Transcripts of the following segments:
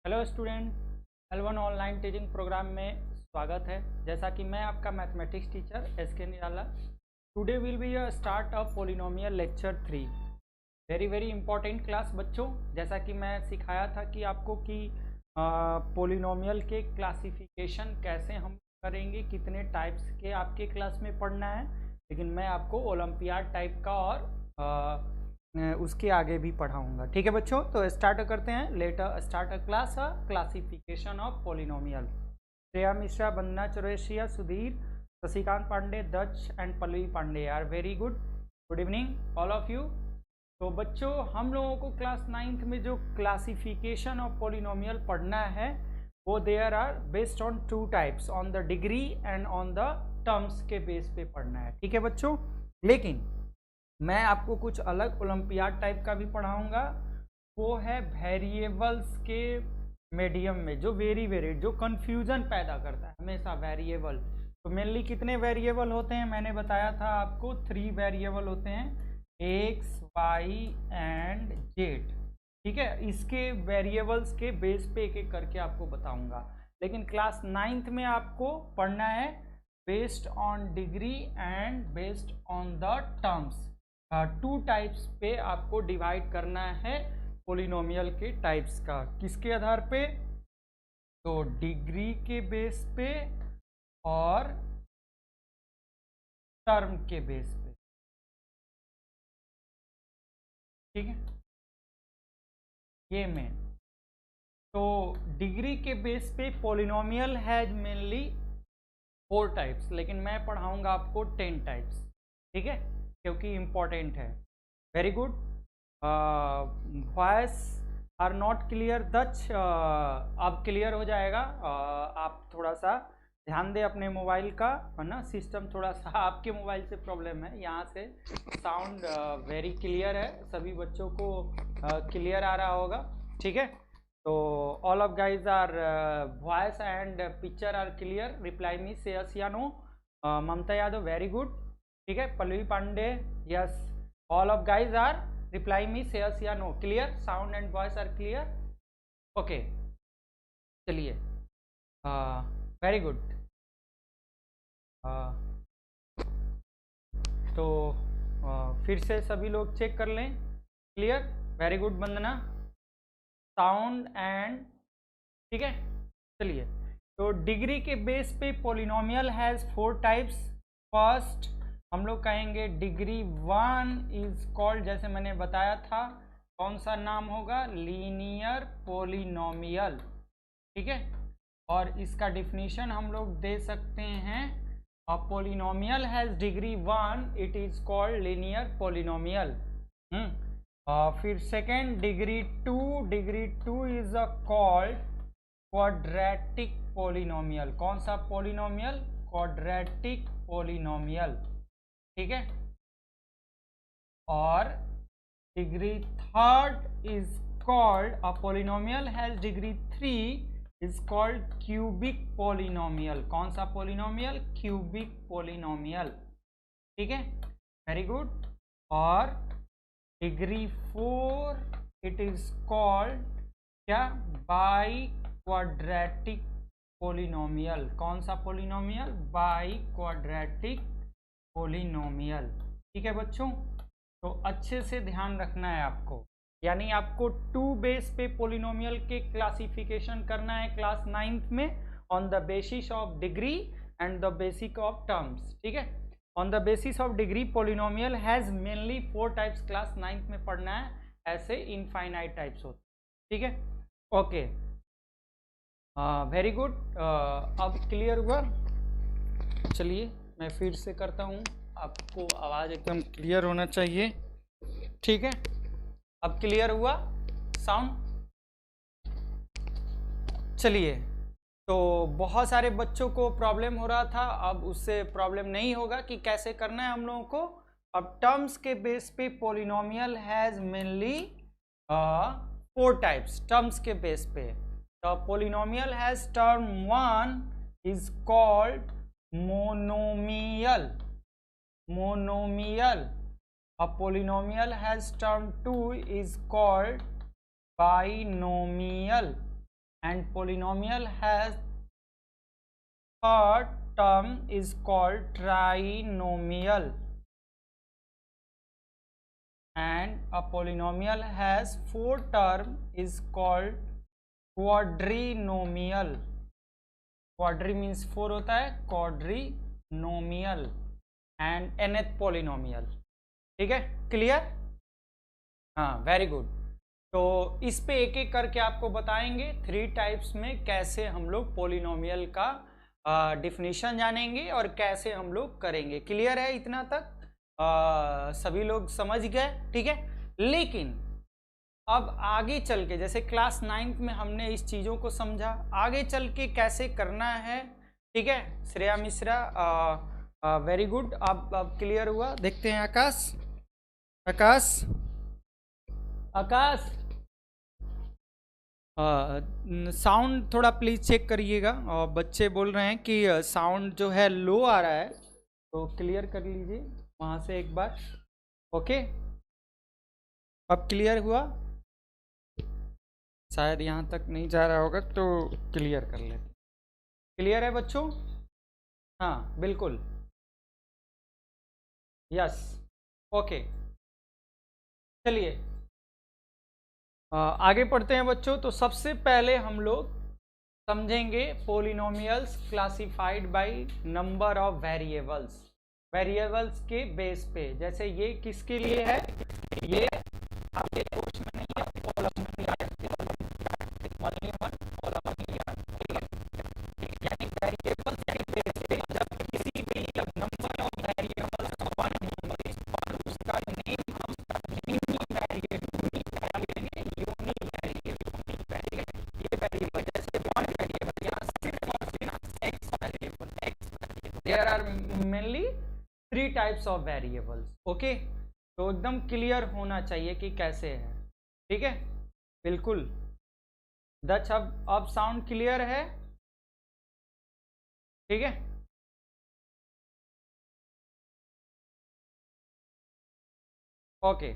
Hello student, L1 online teaching programme में स्वागत है। जैसा कि मैं आपका mathematics teacher S K Nirala. Today will be a start of polynomial lecture 3। Very important class बच्चों। जैसा कि मैं सिखाया था कि आपको कि पोलिनोमियल के क्लासिफिकेशन कैसे हम करेंगे, कितने टाइप्स के आपके क्लास में पढ़ना है, लेकिन मैं आपको ओलंपियाड टाइप का और उसके आगे भी पढ़ाऊंगा। ठीक है बच्चों, तो स्टार्ट करते हैं। Later start a class classification of polynomial. Shreya Mishra, Vandana Chaurasia, Sudhir, Shashikant Pandey, Daksh and Pallavi Pandey are very good. Good evening all of you. तो बच्चों, हम लोगों को क्लास 9th में जो क्लासिफिकेशन ऑफ पोलिनोमियल पढ़ना है वो there are based on 2 types, on the degree and on the terms के बेस पे पढ़ना है। ठीक है बच्चों, लेकिन मैं आपको कुछ अलग ओलंपियाड टाइप का भी पढ़ाऊंगा। वो है वेरिएबल्स के मीडियम में, जो जो कंफ्यूजन पैदा करता है हमेशा वेरिएबल। तो मेनली कितने वेरिएबल होते हैं मैंने बताया था आपको, 3 वेरिएबल होते हैं, एक्स, वाई एंड जेड। ठीक है, इसके वेरिएबल्स के बेस पे एक एक करके आपको बताऊंगा। लेकिन क्लास 9th में आपको पढ़ना है based on degree and based on the terms. 2 types पे आपको डिवाइड करना है पोलिनोमियल के टाइप्स का। किसके आधार पे? तो डिग्री के बेस पे और टर्म के बेस पे। ठीक है, ये मेन। तो डिग्री के बेस पे पोलिनोमियल हैज मेनली 4 टाइप्स, लेकिन मैं पढ़ाऊंगा आपको 10 टाइप्स। ठीक है, क्योंकि इम्पोर्टेंट है। Very good. Voice are not clear Daksh, अब क्लियर हो जाएगा। आप थोड़ा सा ध्यान दें अपने मोबाइल का, है ना। सिस्टम थोड़ा सा आपके मोबाइल से प्रॉब्लम है, यहाँ से साउंड वेरी क्लियर है, सभी बच्चों को क्लियर आ रहा होगा। ठीक है, तो all of guys are voice and picture are clear. Reply me say yes या no. Mamta Yadav, very good. ठीक है, Pallavi Pandey, yes. All of guys are reply me say yes या no, clear, sound and voice are clear, okay। चलिए, very good. तो फिर से सभी लोग चेक कर लें। Clear, very good Vandana, sound and. ठीक है, चलिए। तो डिग्री के बेस पे पोलिनोमियल हैज 4 टाइप्स। फर्स्ट हम लोग कहेंगे डिग्री 1 इज कॉल्ड, जैसे मैंने बताया था, कौन सा नाम होगा? Linear polynomial. ठीक है, और इसका डिफिनीशन हम लोग दे सकते हैं, a polynomial has degree 1 it is called linear polynomial. फिर second degree 2 is a called quadratic polynomial. कौन सा पोलिनोमियल? Quadratic polynomial. ठीक है, और degree 3 is called, a polynomial has degree 3 is called cubic polynomial. कौन सा पोलिनोमियल? Cubic polynomial. ठीक है, वेरी गुड। और डिग्री 4 इट इज कॉल्ड क्या? Biquadratic polynomial. कौन सा पोलिनोमियल? By quadratic polynomial. ठीक है बच्चों, तो अच्छे से ध्यान रखना है आपको, यानी आपको 2 बेस पे पोलिनोमियल के क्लासिफिकेशन करना है क्लास 9th में, on the basis of degree and the basic of terms. ठीक है, on the basis of degree polynomial has mainly 4 types class 9th में पढ़ना है, ऐसे इनफाइनाइट टाइप्स होते। ठीक है, ओके, वेरी गुड। अब क्लियर हुआ? चलिए मैं फिर से करता हूँ, आपको आवाज़ एकदम क्लियर होना चाहिए। ठीक है, अब क्लियर हुआ साउंड? चलिए, तो बहुत सारे बच्चों को प्रॉब्लम हो रहा था, अब उससे प्रॉब्लम नहीं होगा कि कैसे करना है हम लोगों को। अब टर्म्स के बेस पे polynomial has mainly 4 types. Terms के बेस पे the polynomial has term 1 is called monomial. Monomial. A polynomial has term 2 is called binomial, and polynomial has third term is called trinomial, and a polynomial has fourth term is called quadrinomial. Quadri means 4 होता है, क्वाड्रिनोमियल and nth polynomial. ठीक है, clear? हाँ, very good. तो इस पे एक एक करके आपको बताएंगे 3 टाइप्स में कैसे हम लोग पॉलिनोमियल का डिफिनीशन जानेंगे और कैसे हम लोग करेंगे। क्लियर है इतना तक? सभी लोग समझ गए? ठीक है, लेकिन अब आगे चल के, जैसे क्लास 9th में हमने इस चीज़ों को समझा, आगे चल के कैसे करना है। ठीक है, श्रेया मिश्रा, वेरी गुड, अब क्लियर हुआ। देखते हैं आकाश, आकाश साउंड थोड़ा प्लीज़ चेक करिएगा। बच्चे बोल रहे हैं कि साउंड जो है लो आ रहा है, तो क्लियर कर लीजिए वहाँ से एक बार। ओके, अब क्लियर हुआ? शायद यहाँ तक नहीं जा रहा होगा, तो क्लियर कर लेते। क्लियर है बच्चों? हाँ बिल्कुल, यस, ओके। चलिए आगे पढ़ते हैं बच्चों। तो सबसे पहले हम लोग समझेंगे polynomials classified by number of variables, variables के बेस पे। जैसे ये किसके लिए है? ये आपके कोर्स में नहीं है, यानी वेरिएबल्स के बेस पे जब किसी भी नंबर ऑफ वेरिएबल्स का 1 होगा, उसका नेम हम यूनिक वेरिएबल लेंगे, यूनिक वेरिएबल। ये वेरिएबल जैसे 1 वेरिएबल, यहाँ सिर्फ और सिर्फ x variable, there are mainly 3 types of variables. Okay, तो एकदम क्लियर होना चाहिए कि कैसे है। ठीक है, बिल्कुल। दक्ष, अब साउंड क्लियर है? ठीक है, ओके,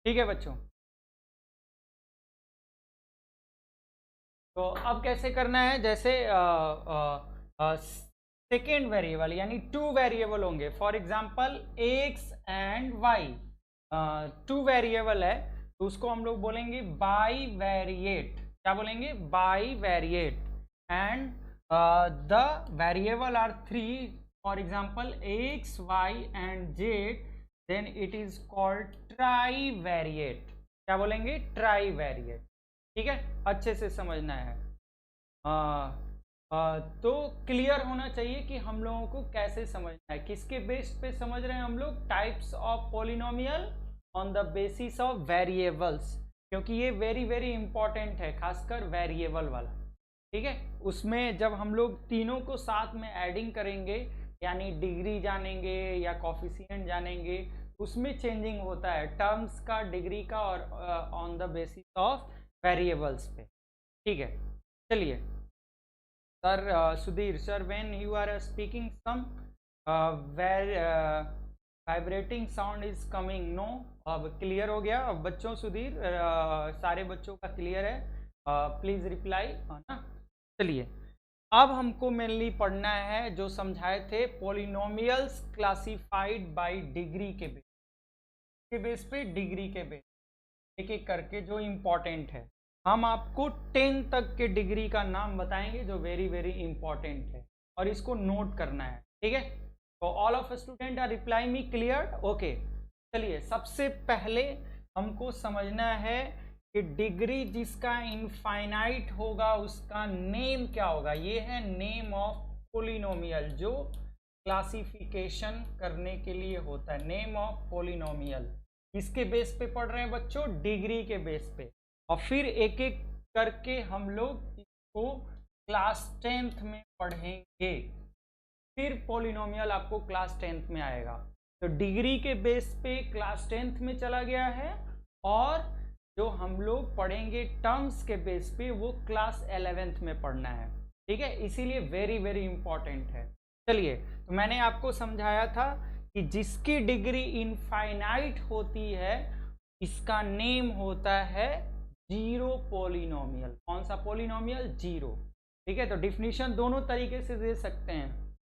ठीक है बच्चों। तो अब कैसे करना है? जैसे सेकेंड वेरिएबल यानी 2 वेरिएबल होंगे, for example x and y, 2 variable है, तो उसको हम लोग बोलेंगे बाई वेरिएट। क्या बोलेंगे? Bivariate. And the variable are 3, for example x, y and z, then it is called trivariate. क्या बोलेंगे? Trivariate. ठीक है, अच्छे से समझना है। तो क्लियर होना चाहिए कि हम लोगों को कैसे समझना है, किसके बेस पे समझ रहे हैं हम लोग? Types of polynomial on the basis of variables, क्योंकि ये वेरी वेरी इंपॉर्टेंट है, खासकर वेरिएबल वाला। ठीक है, उसमें जब हम लोग तीनों को साथ में एडिंग करेंगे, यानी डिग्री जानेंगे या कॉफिशिएंट जानेंगे, उसमें चेंजिंग होता है टर्म्स का, डिग्री का, और on the basis of variables पे। ठीक है, चलिए sir, Sudhir sir, when you are speaking some vibrating sound is coming, no. अब क्लियर हो गया अब बच्चों? सुधीर, सारे बच्चों का क्लियर है? प्लीज रिप्लाई, है ना? चलिए, अब हमको मेनली पढ़ना है जो समझाए थे, पॉलिनोमियल्स क्लासिफाइड बाय डिग्री के बेस पे, डिग्री के बेस, एक एक करके जो इम्पोर्टेंट है। हम आपको 10 तक के डिग्री का नाम बताएंगे जो वेरी वेरी इंपॉर्टेंट है, और इसको नोट करना है। ठीक है, तो all of student are reply me, clear? Okay, चलिए सबसे पहले हमको समझना है कि डिग्री जिसका इनफाइनाइट होगा उसका नेम क्या होगा। ये है नेम ऑफ पॉलिनोमियल, जो क्लासिफिकेशन करने के लिए होता है, नेम ऑफ पॉलिनोमियल। इसके बेस पे पढ़ रहे हैं बच्चों, डिग्री के बेस पे, और फिर एक एक करके हम लोग इसको क्लास 10th में पढ़ेंगे। फिर पॉलिनोमियल आपको क्लास 10th में आएगा। तो डिग्री के बेस पे क्लास 10th में चला गया है, और जो हम लोग पढ़ेंगे टर्म्स के बेस पे वो क्लास 11th में पढ़ना है। ठीक है, इसीलिए वेरी वेरी इंपॉर्टेंट है। चलिए, तो मैंने आपको समझाया था कि जिसकी डिग्री इनफाइनाइट होती है इसका नेम होता है जीरो पॉलिनोमियल। कौन सा पॉलिनोमियल? जीरो। ठीक है, तो डिफिनीशन दोनों तरीके से दे सकते हैं।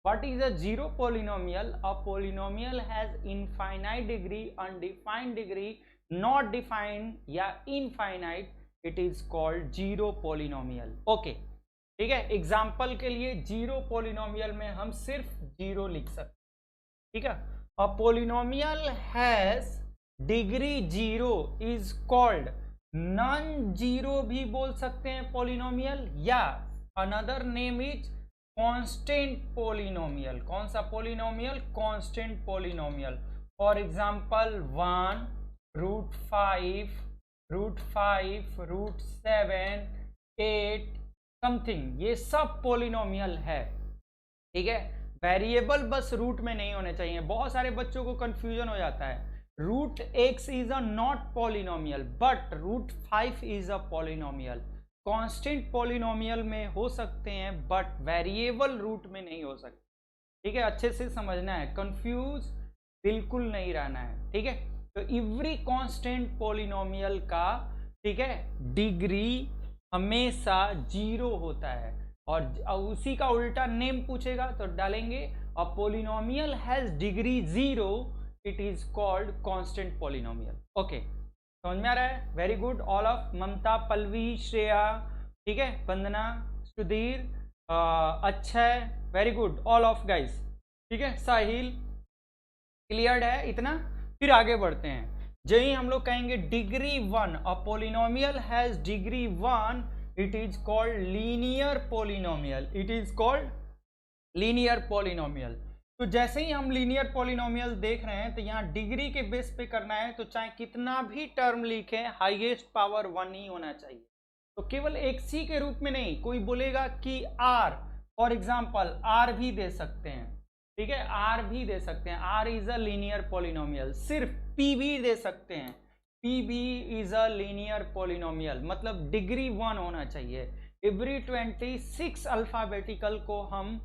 What is a zero polynomial? A polynomial has infinite degree, undefined degree, not defined या infinite, it is called zero polynomial. Okay, ठीक है। एग्जाम्पल के लिए जीरो पॉलिनोमियल में हम सिर्फ जीरो लिख सकते हैं। ठीक है, अ polynomial has degree zero is called non zero भी बोल सकते हैं पॉलिनोमियल, या another name is constant polynomial. कौन सा polynomial? Constant polynomial. For example 1, √5, √5, √7, 8 something, ये सब पॉलिनोमियल है। ठीक है, वेरिएबल बस रूट में नहीं होने चाहिए। बहुत सारे बच्चों को कंफ्यूजन हो जाता है। √x is a not polynomial but √5 is a polynomial. Constant polynomial में हो सकते हैं बट वेरिएबल रूट में नहीं हो सकते। ठीक है, अच्छे से समझना है, कंफ्यूज बिल्कुल नहीं रहना है। ठीक है, तो एवरी कांस्टेंट पॉलिनोमियल का, ठीक है, डिग्री हमेशा जीरो होता है। और उसी का उल्टा नेम पूछेगा तो डालेंगे a polynomial has degree zero, it is called constant polynomial. Okay, समझ में आ रहा है? Very good all of. Mamta, Pallavi, Shreya, ठीक है, Vandana, Sudhir, Akshay, very good all of guys. ठीक है, साहिल, क्लियर्ड है इतना? फिर आगे बढ़ते हैं। जही हम लोग कहेंगे degree 1, a polynomial has degree 1, it is called linear polynomial. It is called linear polynomial. तो जैसे ही हम लीनियर पॉलिनोमियल देख रहे हैं तो यहाँ डिग्री के बेस पे करना है, तो चाहे कितना भी टर्म लिखे हाईएस्ट पावर 1 ही होना चाहिए। तो केवल एक सी के रूप में नहीं, कोई बोलेगा कि आर, फॉर एग्जाम्पल आर भी दे सकते हैं। ठीक है, आर भी दे सकते हैं, R is a linear polynomial. सिर्फ पी भी दे सकते हैं, पी भी इज अ लीनियर पॉलिनोमियल, मतलब डिग्री 1 होना चाहिए। एवरी 26 अल्फाबेटिकल को हम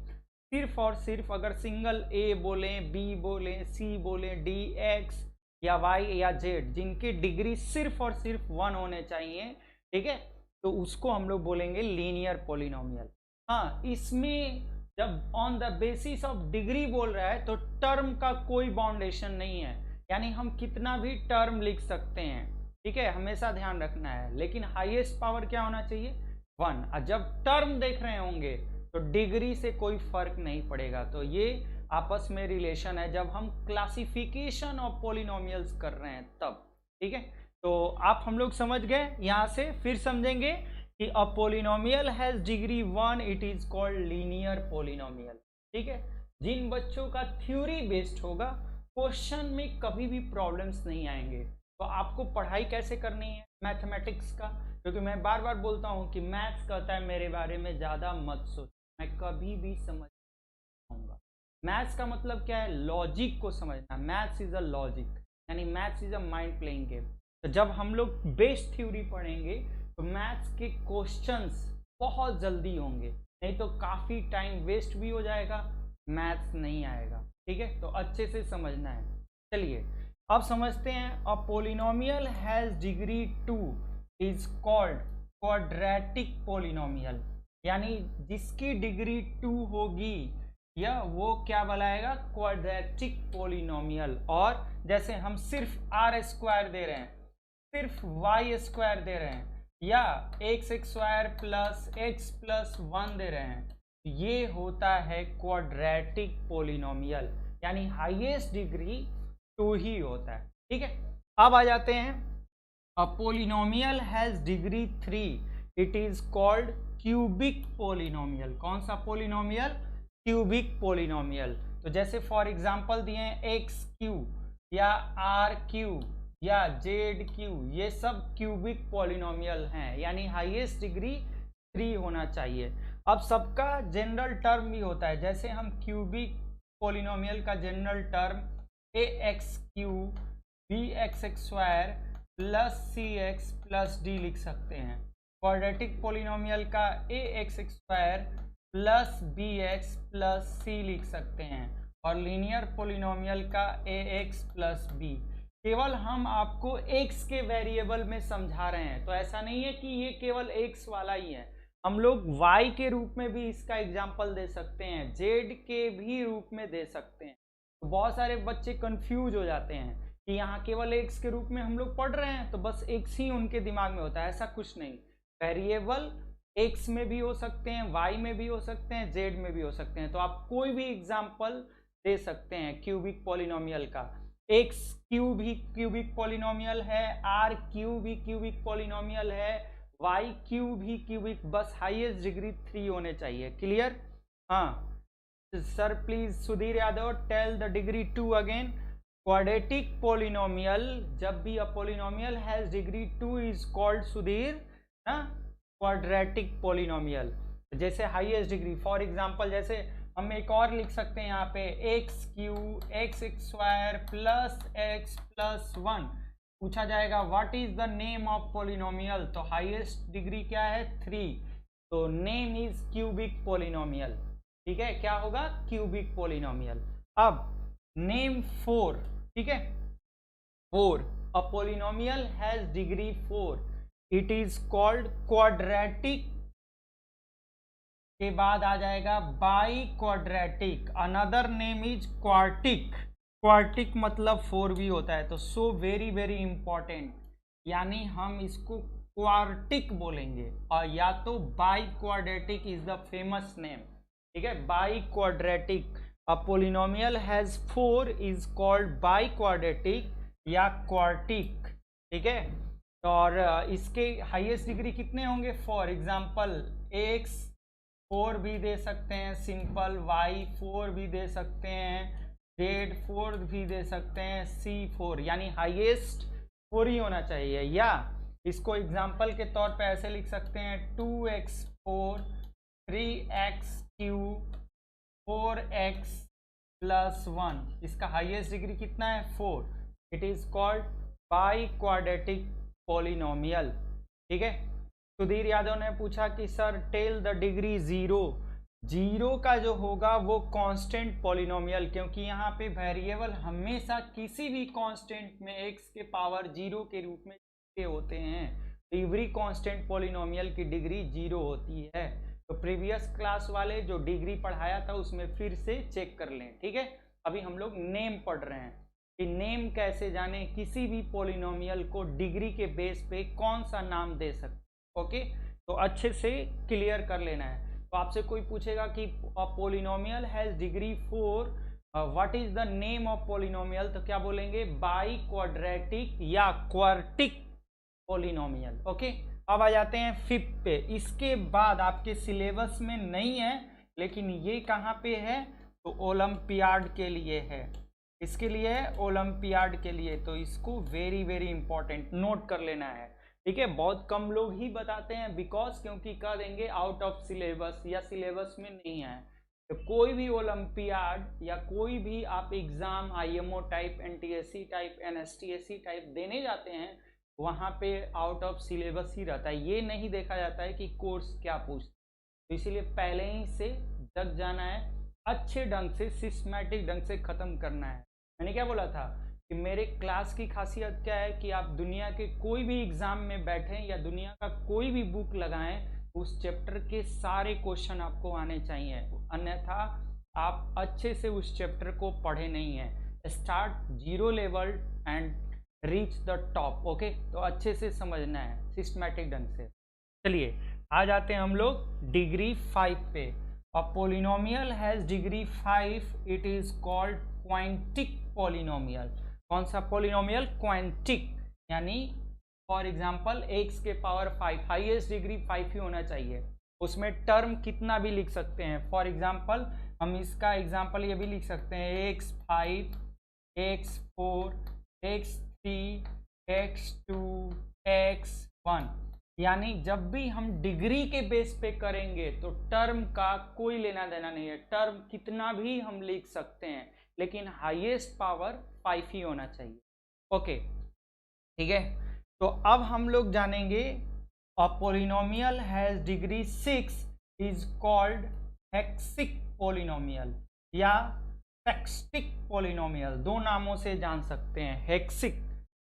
सिर्फ और सिर्फ अगर सिंगल ए बोलें, बी बोलें, सी बोलें, डी, एक्स या वाई या जेड, जिनके डिग्री सिर्फ और सिर्फ 1 होने चाहिए, ठीक है, तो उसको हम लोग बोलेंगे लीनियर पॉलिनोमियल। हाँ, इसमें जब on the basis of degree बोल रहा है तो टर्म का कोई बाउंडेशन नहीं है, यानी हम कितना भी टर्म लिख सकते हैं। ठीक है, हमेशा ध्यान रखना है, लेकिन हाईएस्ट पावर क्या होना चाहिए? 1। और जब टर्म देख रहे होंगे तो डिग्री से कोई फर्क नहीं पड़ेगा। तो ये आपस में रिलेशन है जब हम क्लासिफिकेशन ऑफ पॉलिनोमियल्स कर रहे हैं तब। ठीक है, तो आप हम लोग समझ गए। यहाँ से फिर समझेंगे कि अ polynomial has degree 1, it is called linear polynomial. ठीक है, जिन बच्चों का थ्योरी बेस्ड होगा क्वेश्चन में कभी भी प्रॉब्लम्स नहीं आएंगे। तो आपको पढ़ाई कैसे करनी है मैथमेटिक्स का, क्योंकि मैं बार बार बोलता हूँ कि मैथ्स कहता है मेरे बारे में ज़्यादा मत सोच, मैं कभी भी समझ पाऊंगा। मैथ्स का मतलब क्या है? लॉजिक को समझना। मैथ्स इज अ लॉजिक, यानी maths is a mind playing game. तो जब हम लोग बेस थ्योरी पढ़ेंगे तो मैथ्स के क्वेश्चंस बहुत जल्दी होंगे, नहीं तो काफ़ी टाइम वेस्ट भी हो जाएगा, मैथ्स नहीं आएगा। ठीक है, तो अच्छे से समझना है। चलिए अब समझते हैं। अ polynomial has degree 2 is called quadratic polynomial, यानी जिसकी डिग्री 2 होगी या वो क्या बनाएगा? Quadratic polynomial. और जैसे हम सिर्फ आर स्क्वायर दे रहे हैं, सिर्फ वाई स्क्वायर दे रहे हैं, या x square plus x plus 1 दे रहे हैं, ये होता है क्वाड्रेटिक पॉलिनोमियल, यानी हाईएस्ट डिग्री 2 ही होता है। ठीक है, अब आ जाते हैं। अ polynomial has degree 3, it is called cubic polynomial. कौन सा पॉलिनोमियल? Cubic polynomial. तो जैसे फॉर एग्जांपल दिए हैं एक्स क्यूब या आर क्यूब या जेड क्यूब, ये सब क्यूबिक पॉलिनोमियल हैं, यानी हाईएस्ट डिग्री 3 होना चाहिए। अब सबका जनरल टर्म भी होता है, जैसे हम क्यूबिक पॉलिनोमियल का general term A X cube B X square plus C X plus D लिख सकते हैं। क्वाड्रेटिक पॉलिनोमियल का A X square plus B X plus C लिख सकते हैं, और लीनियर पॉलिनोमियल का ए एक्स प्लस बी। केवल हम आपको x के वेरिएबल में समझा रहे हैं, तो ऐसा नहीं है कि ये केवल x वाला ही है। हम लोग y के रूप में भी इसका एग्जाम्पल दे सकते हैं, z के भी रूप में दे सकते हैं। तो बहुत सारे बच्चे कंफ्यूज हो जाते हैं कि यहाँ केवल x के रूप में हम लोग पढ़ रहे हैं तो बस x ही उनके दिमाग में होता है। ऐसा कुछ नहीं, वेरिएबल x में भी हो सकते हैं, y में भी हो सकते हैं, z में भी हो सकते हैं। तो आप कोई भी एग्जाम्पल दे सकते हैं क्यूबिक पॉलिनोमियल का। एक्स क्यूब भी क्यूबिक पॉलिनोमियल है, आर क्यूब भी क्यूबिक पॉलिनोमियल है, वाई क्यूब भी क्यूबिक, बस हाईएस्ट डिग्री 3 होने चाहिए। क्लियर? हाँ sir, please Sudhir Yadav tell the degree 2 again. Quadratic polynomial, जब भी a polynomial has degree 2 is called Sudhir ना क्वाड्रेटिक पॉलिनोमियल। जैसे हाईएस्ट डिग्री, फॉर एग्जांपल जैसे हम एक और लिख सकते हैं यहाँ पे x Q x square plus x plus 1। पूछा जाएगा what is the name of polynomial, तो हाईएस्ट डिग्री क्या है 3, तो नेम इज क्यूबिक पॉलिनोमियल। ठीक है, क्या होगा क्यूबिक पॉलिनोमियल। अब नेम 4, ठीक है 4, अ polynomial has degree 4, it is called quadratic. के बाद आ जाएगा by quadratic, another name is quartic. Quartic मतलब 4 भी होता है, तो सो वेरी वेरी इंपॉर्टेंट, यानी हम इसको क्वार्टिक बोलेंगे, और या तो by quadratic is the famous name. ठीक है, by quadratic, a polynomial has 4 is called by quadratic या क्वार्टिक। ठीक है, और इसके हाईएस्ट डिग्री कितने होंगे, फॉर एग्जाम्पल एक्स 4 भी दे सकते हैं सिंपल, y 4 भी दे सकते हैं, z 4 भी दे सकते हैं, c 4, यानी हाईएस्ट 4 ही होना चाहिए। या इसको एग्जाम्पल के तौर पे ऐसे लिख सकते हैं 2x 4 3x cube 4x plus 1, इसका हाईएस्ट डिग्री कितना है 4, it is called by quadratic polynomial. ठीक है, सुधीर यादव ने पूछा कि सर टेल द डिग्री 0, 0 का जो होगा वो कांस्टेंट पॉलिनोमियल, क्योंकि यहाँ पे वेरिएबल हमेशा किसी भी कांस्टेंट में x के पावर 0 के रूप में होते हैं, एवरी कांस्टेंट पॉलिनोमियल की डिग्री 0 होती है। तो प्रीवियस क्लास वाले जो डिग्री पढ़ाया था उसमें फिर से चेक कर लें। ठीक है, अभी हम लोग नेम पढ़ रहे हैं कि नेम कैसे जाने, किसी भी पॉलिनोमियल को डिग्री के बेस पे कौन सा नाम दे सकते। ओके, तो अच्छे से क्लियर कर लेना है। तो आपसे कोई पूछेगा कि polynomial has degree 4, what is the name of polynomial, तो क्या बोलेंगे बाई क्वाड्रेटिक या क्वार्टिक पॉलिनोमियल। ओके, अब आ जाते हैं 5th पे। इसके बाद आपके सिलेबस में नहीं है, लेकिन ये कहाँ पे है, तो ओलंपियाड के लिए है, इसके लिए है ओलंपियाड के लिए, तो इसको वेरी वेरी इंपॉर्टेंट नोट कर लेना है। ठीक है, बहुत कम लोग ही बताते हैं, बिकॉज क्योंकि कह देंगे आउट ऑफ सिलेबस या सिलेबस में नहीं है। तो कोई भी ओलंपियाड या कोई भी आप exam IMO type, NTSC type, NSTSC type देने जाते हैं, वहाँ पे आउट ऑफ सिलेबस ही रहता है, ये नहीं देखा जाता है कि कोर्स क्या पूछता है। तो इसीलिए पहले ही से जग जाना है, अच्छे ढंग से सिस्टमैटिक ढंग से ख़त्म करना है। मैंने क्या बोला था कि मेरे क्लास की खासियत क्या है कि आप दुनिया के कोई भी एग्जाम में बैठें या दुनिया का कोई भी बुक लगाएं, उस चैप्टर के सारे क्वेश्चन आपको आने चाहिए, अन्यथा आप अच्छे से उस चैप्टर को पढ़े नहीं हैं। Start 0 level and reach the top. Okay, तो अच्छे से समझना है सिस्टमैटिक ढंग से। चलिए आ जाते हैं हम लोग डिग्री 5 पे। A polynomial has degree 5, it is called quantic polynomial. कौन सा पॉलिनोमियल, क्वांटिक, यानी फॉर एग्जांपल x के पावर 5, हाईएस्ट डिग्री 5 ही होना चाहिए, उसमें टर्म कितना भी लिख सकते हैं। फॉर एग्जांपल हम इसका एग्जांपल ये भी लिख सकते हैं x5 x4 x3 x2 x1, यानी जब भी हम डिग्री के बेस पे करेंगे तो टर्म का कोई लेना देना नहीं है, टर्म कितना भी हम लिख सकते हैं, लेकिन हाईएस्ट पावर 5 ही होना चाहिए। ओके, ठीक है, तो अब हम लोग जानेंगे a polynomial has degree 6 is called hexic polynomial या सेक्स्टिक पॉलिनोमियल, दो नामों से जान सकते हैं, हेक्सिक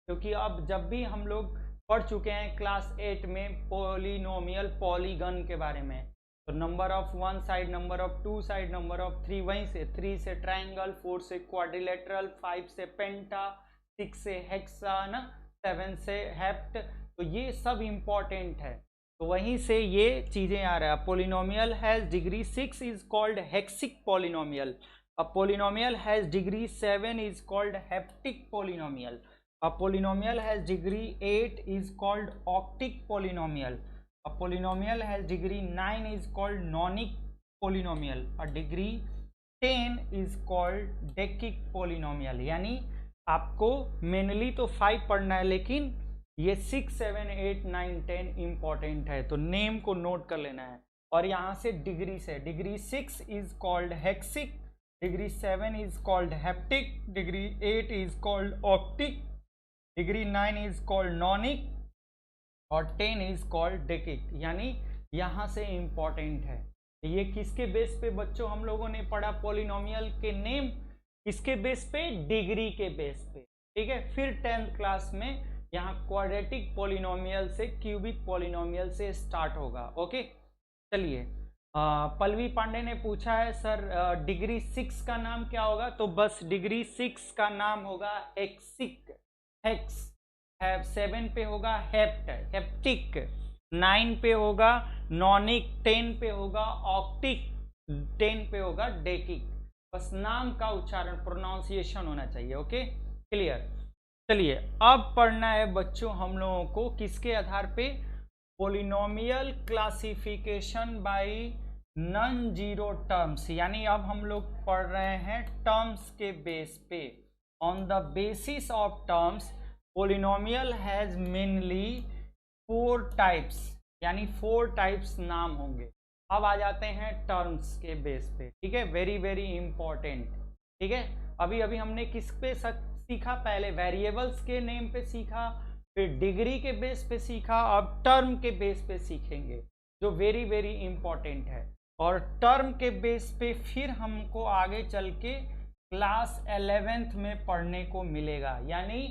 क्योंकि अब जब भी हम लोग पढ़ चुके हैं क्लास 8 में पॉलिनोमियल पॉलीगन के बारे में, तो number of 1 side, number of 2 side, number of 3, वहीं से 3 से ट्राइंगल, 4 से क्वाड्रिलेटरल, 5 से पेंटा, 6 से हेक्सान, 7 से हेप्ट, तो ये सब इम्पॉर्टेंट है। तो वहीं से ये चीजें आ रहा है। Polynomial has degree 6 is called hexic polynomial, a polynomial has degree 7 is called heptic polynomial, a polynomial has degree 8 is called octic polynomial, a polynomial has degree 9 is called nonic polynomial, a degree 10 is called decic polynomial। यानी आपको mainly तो 5 पढ़ना है, लेकिन ये 6, 7, 8, 9, 10 important है, तो name को नोट कर लेना है। और यहाँ से डिग्री से, degree 6 is called hexic, degree 7 is called heptic, degree 8 is called octic, degree 9 is called nonic और 10 इज कॉल्ड डेकिक। यानी यहाँ से इंपॉर्टेंट है। ये किसके बेस पे बच्चों हम लोगों ने पढ़ा? पॉलिनोमियल के नेम किसके बेस पे? डिग्री के बेस पे, ठीक है। फिर 10th क्लास में यहाँ क्वाड्रेटिक पॉलिनोमियल से, क्यूबिक पॉलिनोमियल से स्टार्ट होगा। ओके, चलिए। पल्लवी पांडे ने पूछा है सर डिग्री 6 का नाम क्या होगा? तो बस डिग्री 6 का नाम होगा हेक्सिक, हेक्स। 7 पे होगा हेप्ट, हेप्टिक। 9 पे होगा नॉनिक, 10 पे होगा ऑक्टिक, 10 पे होगा डेकिक। बस नाम का उच्चारण, प्रोनाउंसिएशन होना चाहिए। Okay, clear. चलिए अब पढ़ना है बच्चों हम लोगों को किसके आधार पे? Polynomial classification bye non zero terms. यानी अब हम लोग पढ़ रहे हैं टर्म्स के बेस पे। On the basis of terms polynomial has mainly 4 types, यानी 4 टाइप्स नाम होंगे। अब आ जाते हैं टर्म्स के बेस पे, ठीक है। वेरी वेरी इंपॉर्टेंट, ठीक है। अभी अभी हमने किस पे सीखा? पहले वेरिएबल्स के नेम पे सीखा, फिर डिग्री के बेस पे सीखा, अब टर्म के बेस पे सीखेंगे, जो वेरी वेरी इंपॉर्टेंट है। और टर्म के बेस पे फिर हमको आगे चल के क्लास 11th में पढ़ने को मिलेगा। यानी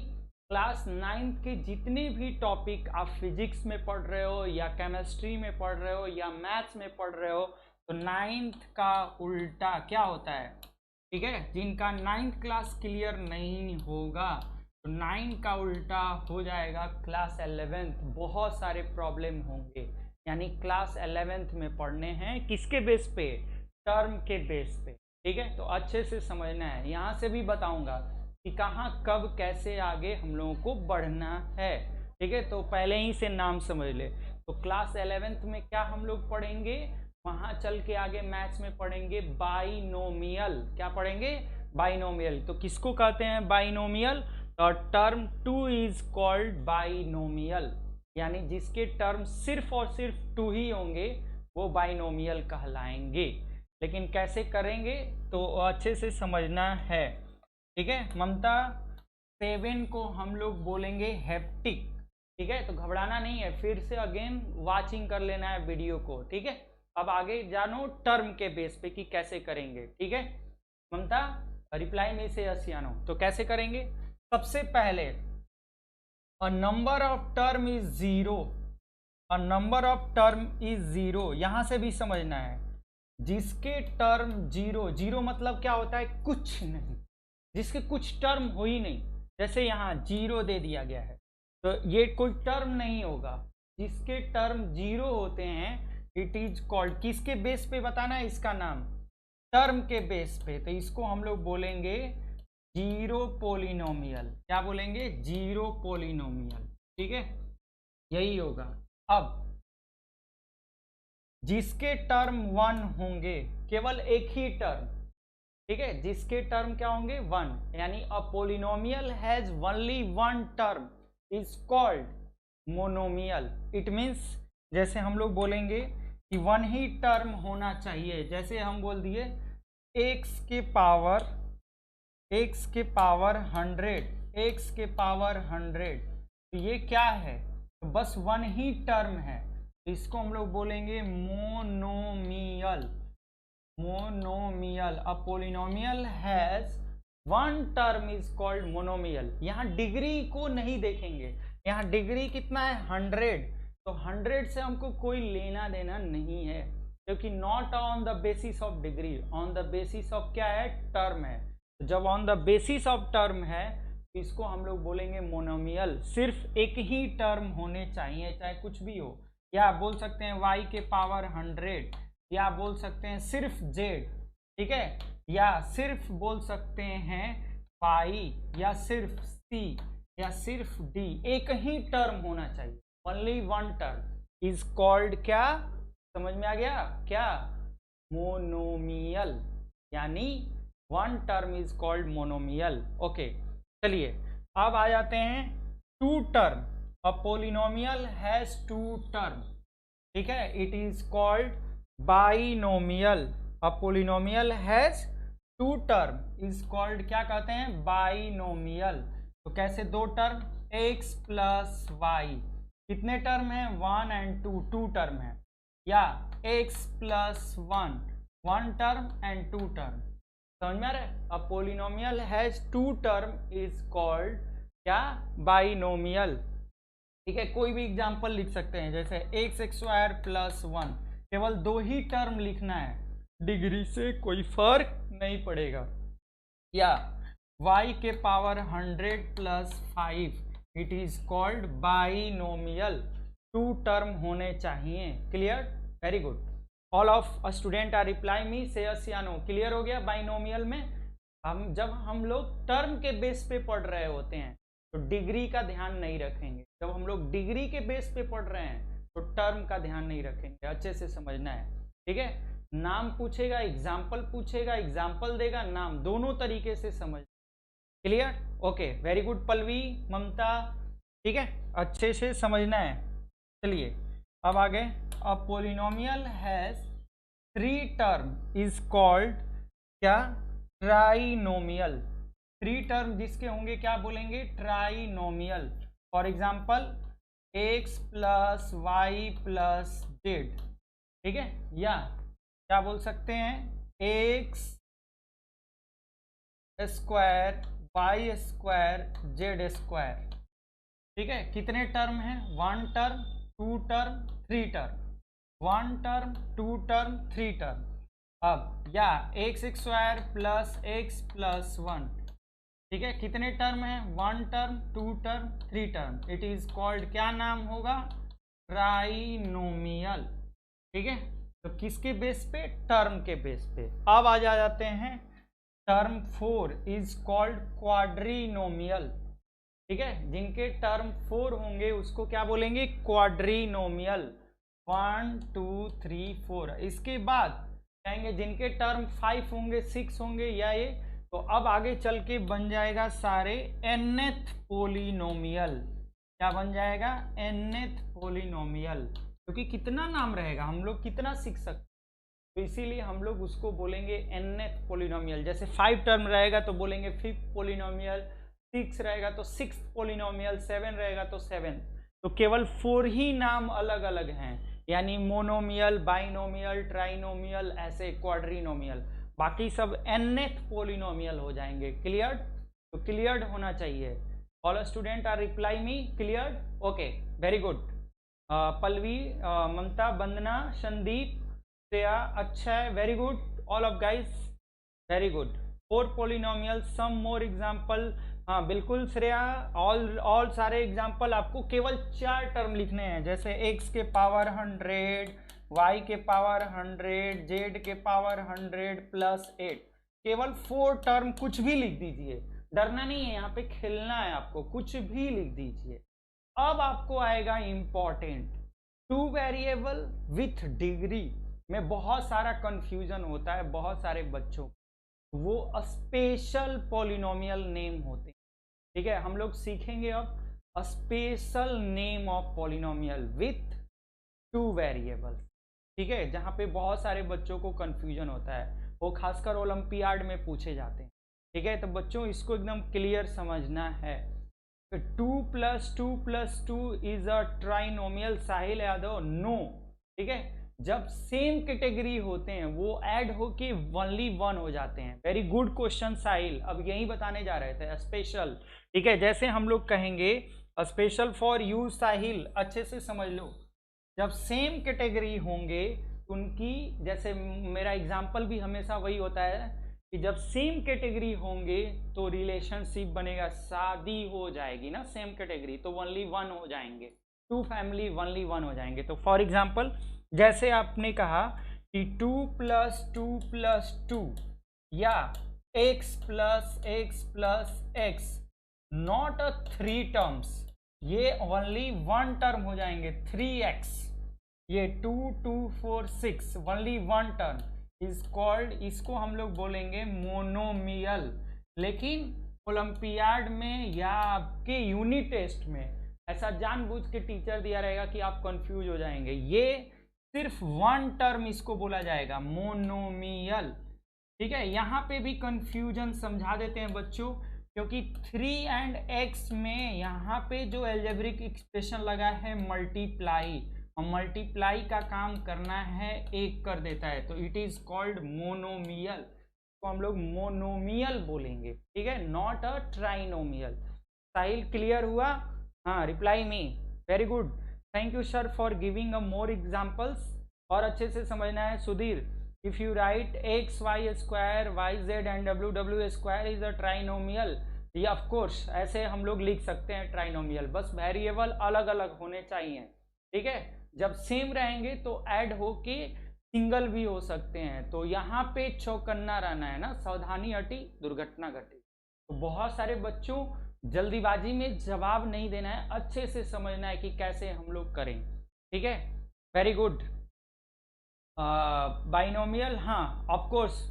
क्लास 9th के जितने भी टॉपिक आप फिजिक्स में पढ़ रहे हो या केमिस्ट्री में पढ़ रहे हो या मैथ्स में पढ़ रहे हो, तो 9th का उल्टा क्या होता है, ठीक है। जिनका 9th क्लास क्लियर नहीं होगा तो 9 का उल्टा हो जाएगा क्लास 11th। बहुत सारे प्रॉब्लम होंगे। यानी क्लास 11th में पढ़ने हैं किसके बेस पे? टर्म के बेस पे, ठीक है। तो अच्छे से समझना है। यहाँ से भी बताऊंगा कि कहाँ कब कैसे आगे हम लोगों को बढ़ना है, ठीक है। तो पहले ही से नाम समझ ले। तो क्लास 11th में क्या हम लोग पढ़ेंगे? वहां चल के आगे मैथ्स में पढ़ेंगे बाइनोमियल। क्या पढ़ेंगे? बाइनोमियल। तो किसको कहते हैं binomial? Term 2 is called binomial. यानी जिसके टर्म सिर्फ और सिर्फ 2 ही होंगे वो बाइनोमियल कहलाएंगे। लेकिन कैसे करेंगे तो अच्छे से समझना है, ठीक है। ममता 7 को हम लोग बोलेंगे हेप्टिक, ठीक है। तो घबराना नहीं है, फिर से अगेन वाचिंग कर लेना है वीडियो को, ठीक है। अब आगे जानो टर्म के बेस पे कि कैसे करेंगे, ठीक है। ममता रिप्लाई में से यस या नो। तो कैसे करेंगे? सबसे पहले a number of term is 0, a number of term is 0। यहां से भी समझना है, जिसके टर्म 0, 0 मतलब क्या होता है? कुछ नहीं, जिसके कुछ टर्म हो ही नहीं। जैसे यहाँ 0 दे दिया गया है तो ये कोई टर्म नहीं होगा। जिसके टर्म 0 होते हैं इट इज कॉल्ड, किसके बेस पे बताना है इसका नाम? टर्म के बेस पे। तो इसको हम लोग बोलेंगे जीरो पोलिनोमियल। क्या बोलेंगे? जीरो पोलिनोमियल, ठीक है। यही होगा। अब जिसके टर्म 1 होंगे, केवल एक ही टर्म, ठीक है। जिसके टर्म क्या होंगे? 1। यानी a polynomial has only 1 term is called monomial. It means जैसे हम लोग बोलेंगे कि 1 ही टर्म होना चाहिए। जैसे हम बोल दिए x के पावर 100, x के पावर 100, तो ये क्या है? तो बस 1 ही टर्म है। इसको हम लोग बोलेंगे monomial. Monomial. A polynomial has one term is called monomial. यहाँ डिग्री को नहीं देखेंगे, यहाँ डिग्री कितना है 100, तो 100 से हमको कोई लेना देना नहीं है, क्योंकि not on the basis of degree, on the basis of क्या है, टर्म है। तो जब on the basis of term है तो इसको हम लोग बोलेंगे मोनोमियल। सिर्फ एक ही टर्म होने चाहिए, चाहे कुछ भी हो, या बोल सकते हैं y के पावर 100, या बोल सकते हैं सिर्फ z, ठीक है, या सिर्फ बोल सकते हैं y, या सिर्फ c, या सिर्फ d। एक ही टर्म होना चाहिए, only one term is called क्या, समझ में आ गया क्या, मोनोमियल, यानी one term is called monomial. Okay, चलिए अब आ जाते हैं two term. A polynomial has two term, ठीक है, it is called binomial. A polynomial has two term is called क्या कहते हैं, बाइनोमियल। तो कैसे दो टर्म, x प्लस वाई, कितने टर्म है 1 एंड 2, टू टर्म है, या x plus 1, one term and two term, समझ में आ रहा है। A polynomial has two term is called क्या, बाइनोमियल, ठीक है। कोई भी एग्जांपल लिख सकते हैं, जैसे x² प्लस 1, केवल दो ही टर्म लिखना है, डिग्री से कोई फर्क नहीं पड़ेगा, या y के power 100 plus 5, it is called binomial. Two term होने चाहिए, clear, very good. All of a student are reply me, say yes या नो, क्लियर हो गया। बाइनोमियल में जब हम लोग टर्म के बेस पे पढ़ रहे होते हैं तो डिग्री का ध्यान नहीं रखेंगे, जब हम लोग डिग्री के बेस पे पढ़ रहे हैं तो टर्म का ध्यान नहीं रखेंगे, अच्छे से समझना है, ठीक है। नाम पूछेगा, एग्जाम्पल पूछेगा, एग्जाम्पल देगा, नाम, दोनों तरीके से समझ, clear, okay, very good Pallavi, Mamta, ठीक है, अच्छे से समझना है। चलिए अब आगे, a polynomial has three term is called क्या, ट्राइनोमियल। थ्री टर्म जिसके होंगे क्या बोलेंगे, trinomial. For example x plus Y plus Z, ठीक है, या क्या बोल सकते हैं x square Y square Z square, ठीक है। कितने टर्म हैं, one term, two term, three term, one term, two term, three term. अब या x square plus x plus 1, ठीक है, कितने टर्म है, one term, two term, three term, it is called क्या नाम होगा, ट्राइनोमियल, ठीक है। तो किसके बेस पे, टर्म के बेस पे। अब आ जाते हैं टर्म 4 इज कॉल्ड क्वाड्रीनोमियल, ठीक है, जिनके टर्म 4 होंगे उसको क्या बोलेंगे, क्वाड्रीनोमियल, 1 2 3 4। इसके बाद कहेंगे जिनके टर्म 5 होंगे, 6 होंगे, या ये, तो अब आगे चल के बन जाएगा सारे nth पोलिनोमियल। क्या बन जाएगा, nth पोलिनोमियल, क्योंकि कितना नाम रहेगा, हम लोग कितना सीख सकते, तो इसीलिए हम लोग उसको बोलेंगे nth पोलिनोमियल। जैसे 5 टर्म रहेगा तो बोलेंगे 5th पोलिनोमियल, 6 रहेगा तो 6th पोलिनोमियल, 7 रहेगा तो 7th। तो केवल 4 ही नाम अलग अलग हैं, यानी मोनोमियल, बाइनोमियल, ट्राइनोमियल, ऐसे क्वाड्रीनोमियल, बाकी सब nth पोलिनोमियल हो जाएंगे, क्लियर्ड। तो क्लियर्ड होना चाहिए। All student are reply me, cleared, okay, very good. Pallavi, Mamta, Vandana, Sandeep, Shreya, Akshay, very good, all of guys, very good. 4 polynomial, some more example, हाँ बिल्कुल श्रेया, ऑल सारे एग्जाम्पल आपको केवल 4 टर्म लिखने हैं, जैसे x के पावर 100, y के पावर 100, z के पावर 100 प्लस 8, केवल 4 टर्म, कुछ भी लिख दीजिए, डरना नहीं है, यहाँ पे खेलना है आपको, कुछ भी लिख दीजिए। अब आपको आएगा important, two variable with degree में बहुत सारा कंफ्यूजन होता है बहुत सारे बच्चों, वो स्पेशल पोलिनोमियल नेम होते हैं, ठीक है। हम लोग सीखेंगे अब special name of polynomial with two variable, ठीक है, जहाँ पे बहुत सारे बच्चों को कंफ्यूजन होता है, वो खासकर ओलंपियाड में पूछे जाते हैं, ठीक है। तो बच्चों इसको एकदम क्लियर समझना है। 2 + 2 + 2 is a trinomial, Sahil Yadav, no, ठीक है, जब सेम कैटेगरी होते हैं वो ऐड होके ओनली वन हो जाते हैं। वेरी गुड क्वेश्चन साहिल, अब यही बताने जा रहे थे स्पेशल। ठीक है, जैसे हम लोग कहेंगे स्पेशल फॉर यू साहिल, अच्छे से समझ लो। जब सेम कैटेगरी होंगे उनकी, जैसे मेरा एग्जाम्पल भी हमेशा वही होता है कि जब सेम कैटेगरी होंगे तो रिलेशनशिप बनेगा, शादी हो जाएगी ना सेम कैटेगरी, तो ओनली वन हो जाएंगे, टू फैमिली ओनली वन हो जाएंगे। तो फॉर एग्जाम्पल जैसे आपने कहा कि 2 + 2 या x + x not a 3 terms, ये ओनली वन टर्म हो जाएंगे 3x। ये 2 2 4 6 only one term is called, इसको हम लोग बोलेंगे मोनोमियल। लेकिन ओलंपियाड में या आपके यूनिट टेस्ट में ऐसा जानबूझ के टीचर दिया रहेगा कि आप कंफ्यूज हो जाएंगे। ये सिर्फ वन टर्म इसको बोला जाएगा मोनोमियल। ठीक है, यहाँ पे भी कंफ्यूजन समझा देते हैं बच्चों, क्योंकि 3 and x में यहाँ पे जो एल्जेब्रिक एक्सप्रेशन लगा है मल्टीप्लाई, और मल्टीप्लाई का काम करना है एक कर देता है, तो इट इज कॉल्ड मोनोमियल। तो हम लोग मोनोमियल बोलेंगे, ठीक है, not a trinomial. Sahil clear हुआ? हाँ, reply me, very good, thank you sir for giving a more examples. और अच्छे से समझना है Sudhir, if you right x Y square Y Z and W W square is a trinomial, ये of course ऐसे हम लोग लिख सकते हैं ट्राइनोमियल, बस वेरिएबल अलग अलग होने चाहिए। ठीक है, जब सेम रहेंगे तो ऐड होके सिंगल भी हो सकते हैं। तो यहाँ पे चौकन्ना रहना है ना, सावधानी हटी दुर्घटना घटी। तो बहुत सारे बच्चों जल्दीबाजी में जवाब नहीं देना है, अच्छे से समझना है कि कैसे हम लोग करें। ठीक है, वेरी गुड। बाइनोमियल, हाँ of course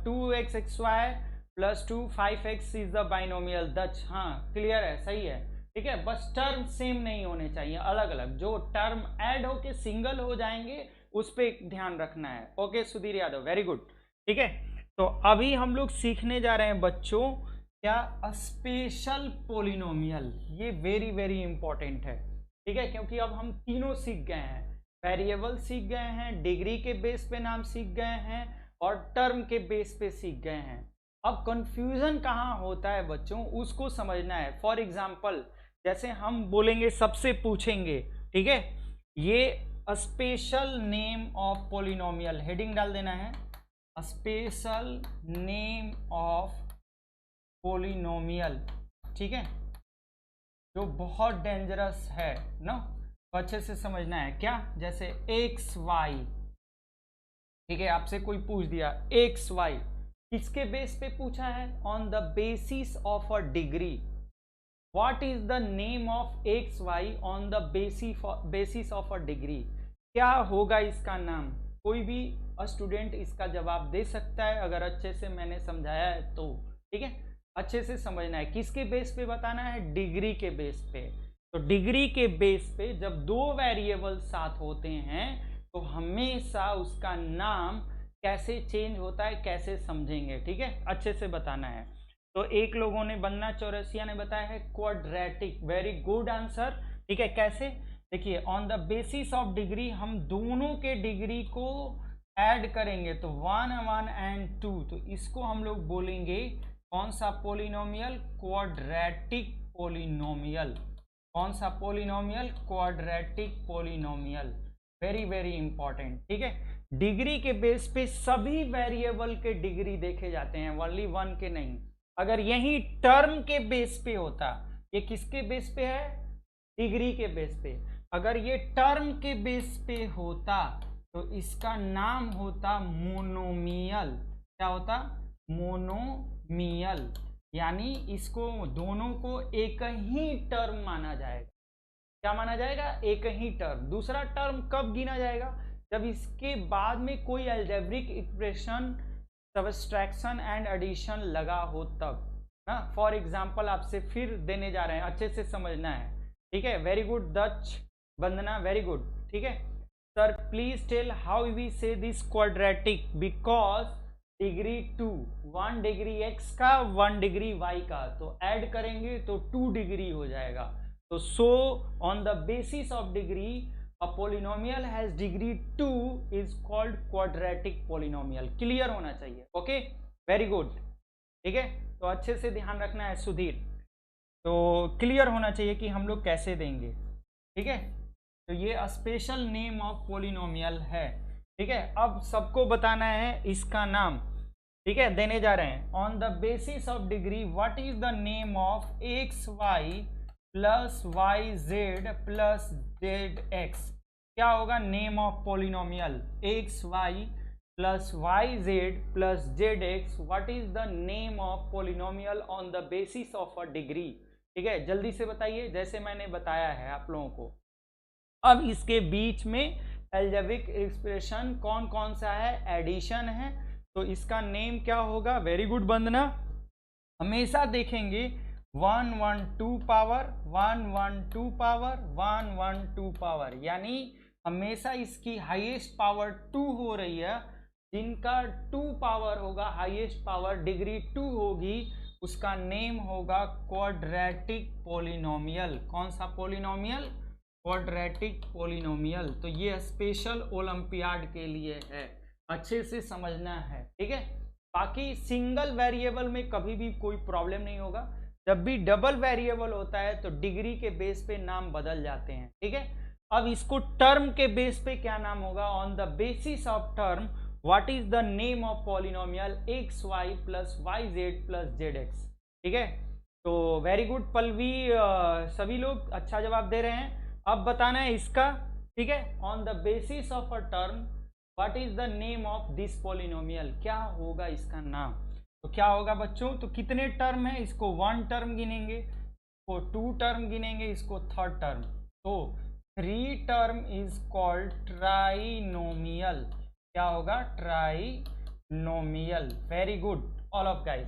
2xxy + 2 5x is the binomial दच, हाँ क्लियर है, सही है। ठीक है, बस टर्म सेम नहीं होने चाहिए, अलग अलग, जो टर्म ऐड होके सिंगल हो जाएंगे उस पर ध्यान रखना है। Okay Sudhir Yadav, very good. ठीक है, तो अभी हम लोग सीखने जा रहे हैं बच्चों क्या, स्पेशल पोलिनोमियल। ये वेरी वेरी इंपॉर्टेंट है। ठीक है, क्योंकि अब हम तीनों सीख गए हैं, वेरिएबल सीख गए हैं, डिग्री के बेस पे नाम सीख गए हैं, और टर्म के बेस पे सीख गए हैं। अब कंफ्यूजन कहाँ होता है बच्चों, उसको समझना है। फॉर एग्जाम्पल जैसे हम बोलेंगे, सबसे पूछेंगे, ठीक है, ये special name of polynomial, heading डाल देना है, स्पेशल नेम ऑफ पोलिनोमियल। ठीक है, जो बहुत डेंजरस है ना, तो अच्छे से समझना है। क्या, जैसे एक्स वाई, ठीक है, आपसे कोई पूछ दिया एक्स वाई, किसके बेस पे पूछा है? On the basis of a degree. What is the name of x y on the basis of a degree? क्या होगा इसका नाम? कोई भी स्टूडेंट इसका जवाब दे सकता है अगर अच्छे से मैंने समझाया है तो। ठीक है, अच्छे से समझना है, किसके बेस पे बताना है? डिग्री के बेस पे। तो डिग्री के बेस पे जब दो वेरिएबल साथ होते हैं तो हमेशा उसका नाम कैसे चेंज होता है, कैसे समझेंगे। ठीक है, अच्छे से बताना है। तो एक लोगों ने, बन्ना चौरसिया ने बताया है क्वाड्रेटिक, वेरी गुड आंसर। ठीक है, कैसे? देखिए, on the basis of degree हम दोनों के डिग्री को ऐड करेंगे, तो 1 1 and 2, तो इसको हम लोग बोलेंगे कौन सा पोलिनोमियल? Quadratic polynomial. कौन सा polynomial? Quadratic polynomial. Very very important. ठीक है, डिग्री के बेस पे सभी वेरिएबल के डिग्री देखे जाते हैं, ओनली वन के नहीं। अगर यही टर्म के बेस पे होता, ये किसके बेस पे है? डिग्री के बेस पे। अगर ये टर्म के बेस पे होता तो इसका नाम होता मोनोमियल। क्या होता? मोनोमियल, यानी इसको दोनों को एक ही टर्म माना जाएगा। क्या माना जाएगा? एक ही टर्म। दूसरा टर्म कब गिना जाएगा? जब इसके बाद में कोई algebraic expression, subtraction and addition लगा हो तब ना। फॉर एग्जाम्पल आपसे फिर देने जा रहे हैं, अच्छे से समझना है। ठीक है, very good Daksh, Vandana, very good. ठीक है sir, please tell how we say this quadratic, because degree 2, 1 degree x का 1 डिग्री y का, तो ऐड करेंगे तो 2 डिग्री हो जाएगा। तो so on the basis of degree a polynomial has degree 2 is called quadratic polynomial. Clear होना चाहिए। Okay, very good. ठीक है, तो अच्छे से ध्यान रखना है सुधीर। तो क्लियर होना चाहिए कि हम लोग कैसे देंगे। ठीक है, तो ये स्पेशल नेम ऑफ पोलिनोमियल है। ठीक है, अब सबको बताना है इसका नाम। ठीक है, देने जा रहे हैं। On the basis of degree what is the name of x y plus y z plus z x. क्या होगा name of polynomial? X y plus y z plus z x. What is the name of polynomial on the basis of a degree. ठीक है, जल्दी से बताइए, जैसे मैंने बताया है आप लोगों को। अब इसके बीच में एल्जेब्रिक एक्सप्रेशन कौन कौन सा है? एडिशन है, तो इसका नेम क्या होगा? वेरी गुड वंदना। हमेशा देखेंगे 1 1 2 पावर 1 1 2 पावर 1 1 2 पावर, यानी हमेशा इसकी हाईएस्ट पावर 2 हो रही है। जिनका 2 पावर होगा, हाईएस्ट पावर डिग्री 2 होगी, उसका नेम होगा क्वाड्रेटिक पोलिनोमियल। कौन सा पोलिनोमियल? Quadratic polynomial. तो ये स्पेशल ओलंपियाड के लिए है, अच्छे से समझना है। ठीक है, बाकी सिंगल वेरिएबल में कभी भी कोई प्रॉब्लम नहीं होगा। जब भी डबल वेरिएबल होता है तो डिग्री के बेस पे नाम बदल जाते हैं। ठीक है, अब इसको टर्म के बेस पे क्या नाम होगा? On the basis of term what is the name of polynomial x y plus y z plus z x. ठीक है, तो वेरी गुड पल्लवी, सभी लोग अच्छा जवाब दे रहे हैं। अब बताना है इसका। ठीक है, on the basis of a term what is the name of this polynomial. क्या होगा इसका नाम? तो क्या होगा बच्चों? तो कितने टर्म है? इसको 1 टर्म गिनेंगे, इसको 2 टर्म गिनेंगे, इसको 3rd टर्म। तो 3 टर्म इज कॉल्ड ट्राइनोमियल। क्या होगा? Trinomial. Very good all of guys.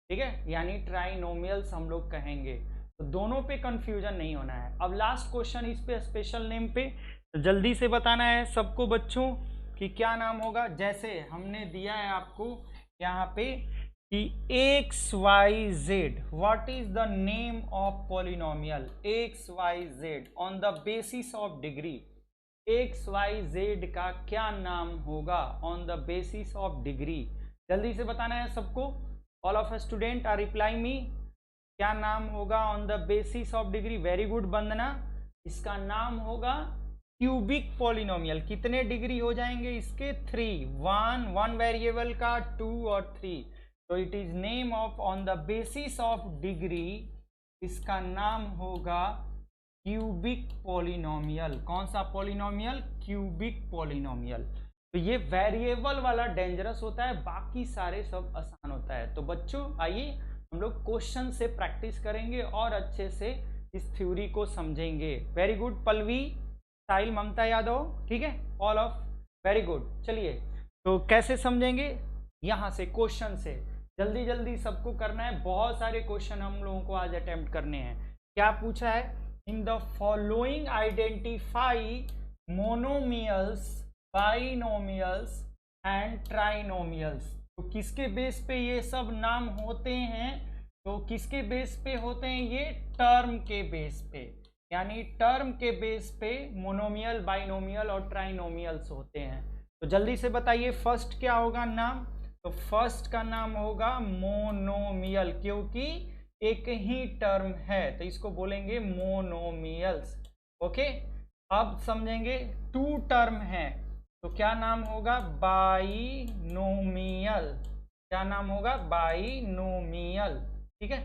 ठीक है, यानी ट्राइनोमियल्स हम लोग कहेंगे। तो दोनों पे कंफ्यूजन नहीं होना है। अब लास्ट क्वेश्चन इस पे स्पेशल नेम पे, तो जल्दी से बताना है सबको बच्चों कि क्या नाम होगा। जैसे हमने दिया है आपको यहाँ पे कि X Y Z, what is the name of polynomial x Y Z on the basis of degree. X Y Z का क्या नाम होगा on the basis of degree? जल्दी से बताना है सबको। All of student are reply me. क्या नाम होगा on the basis of degree? Very good Vandana, इसका नाम होगा क्यूबिक पॉलिनोमियल। कितने डिग्री हो जाएंगे इसके? 3। 1 वेरिएबल का, 2 और 3। तो it is name of on the basis of degree, इसका नाम होगा क्यूबिक पॉलिनोमियल। कौन सा पॉलिनोमियल? Cubic polynomial. तो ये वेरिएबल वाला डेंजरस होता है, बाकी सारे सब आसान होता है। तो बच्चों आइए हम लोग क्वेश्चन से प्रैक्टिस करेंगे और अच्छे से इस थ्योरी को समझेंगे। वेरी गुड पल्लवी, साहिल, ममता यादव। ठीक है, ऑल ऑफ वेरी गुड। चलिए, तो कैसे समझेंगे? यहाँ से क्वेश्चन से जल्दी जल्दी सबको करना है। बहुत सारे क्वेश्चन हम लोगों को आज अटेम्प्ट करने हैं। क्या पूछा है? In the following identify monomials, binomials and trinomials. तो किसके बेस पे ये सब नाम होते हैं? तो किसके बेस पे होते हैं ये? टर्म के बेस पे, यानी टर्म के बेस पे मोनोमियल, बाइनोमियल और ट्राइनोमियल्स होते हैं। तो जल्दी से बताइए फर्स्ट क्या होगा नाम? तो फर्स्ट का नाम होगा मोनोमियल, क्योंकि एक ही टर्म है तो इसको बोलेंगे मोनोमियल्स। ओके, अब समझेंगे 2 टर्म है तो क्या नाम होगा? बाइनोमियल। क्या नाम होगा? बाइनोमियल। ठीक है,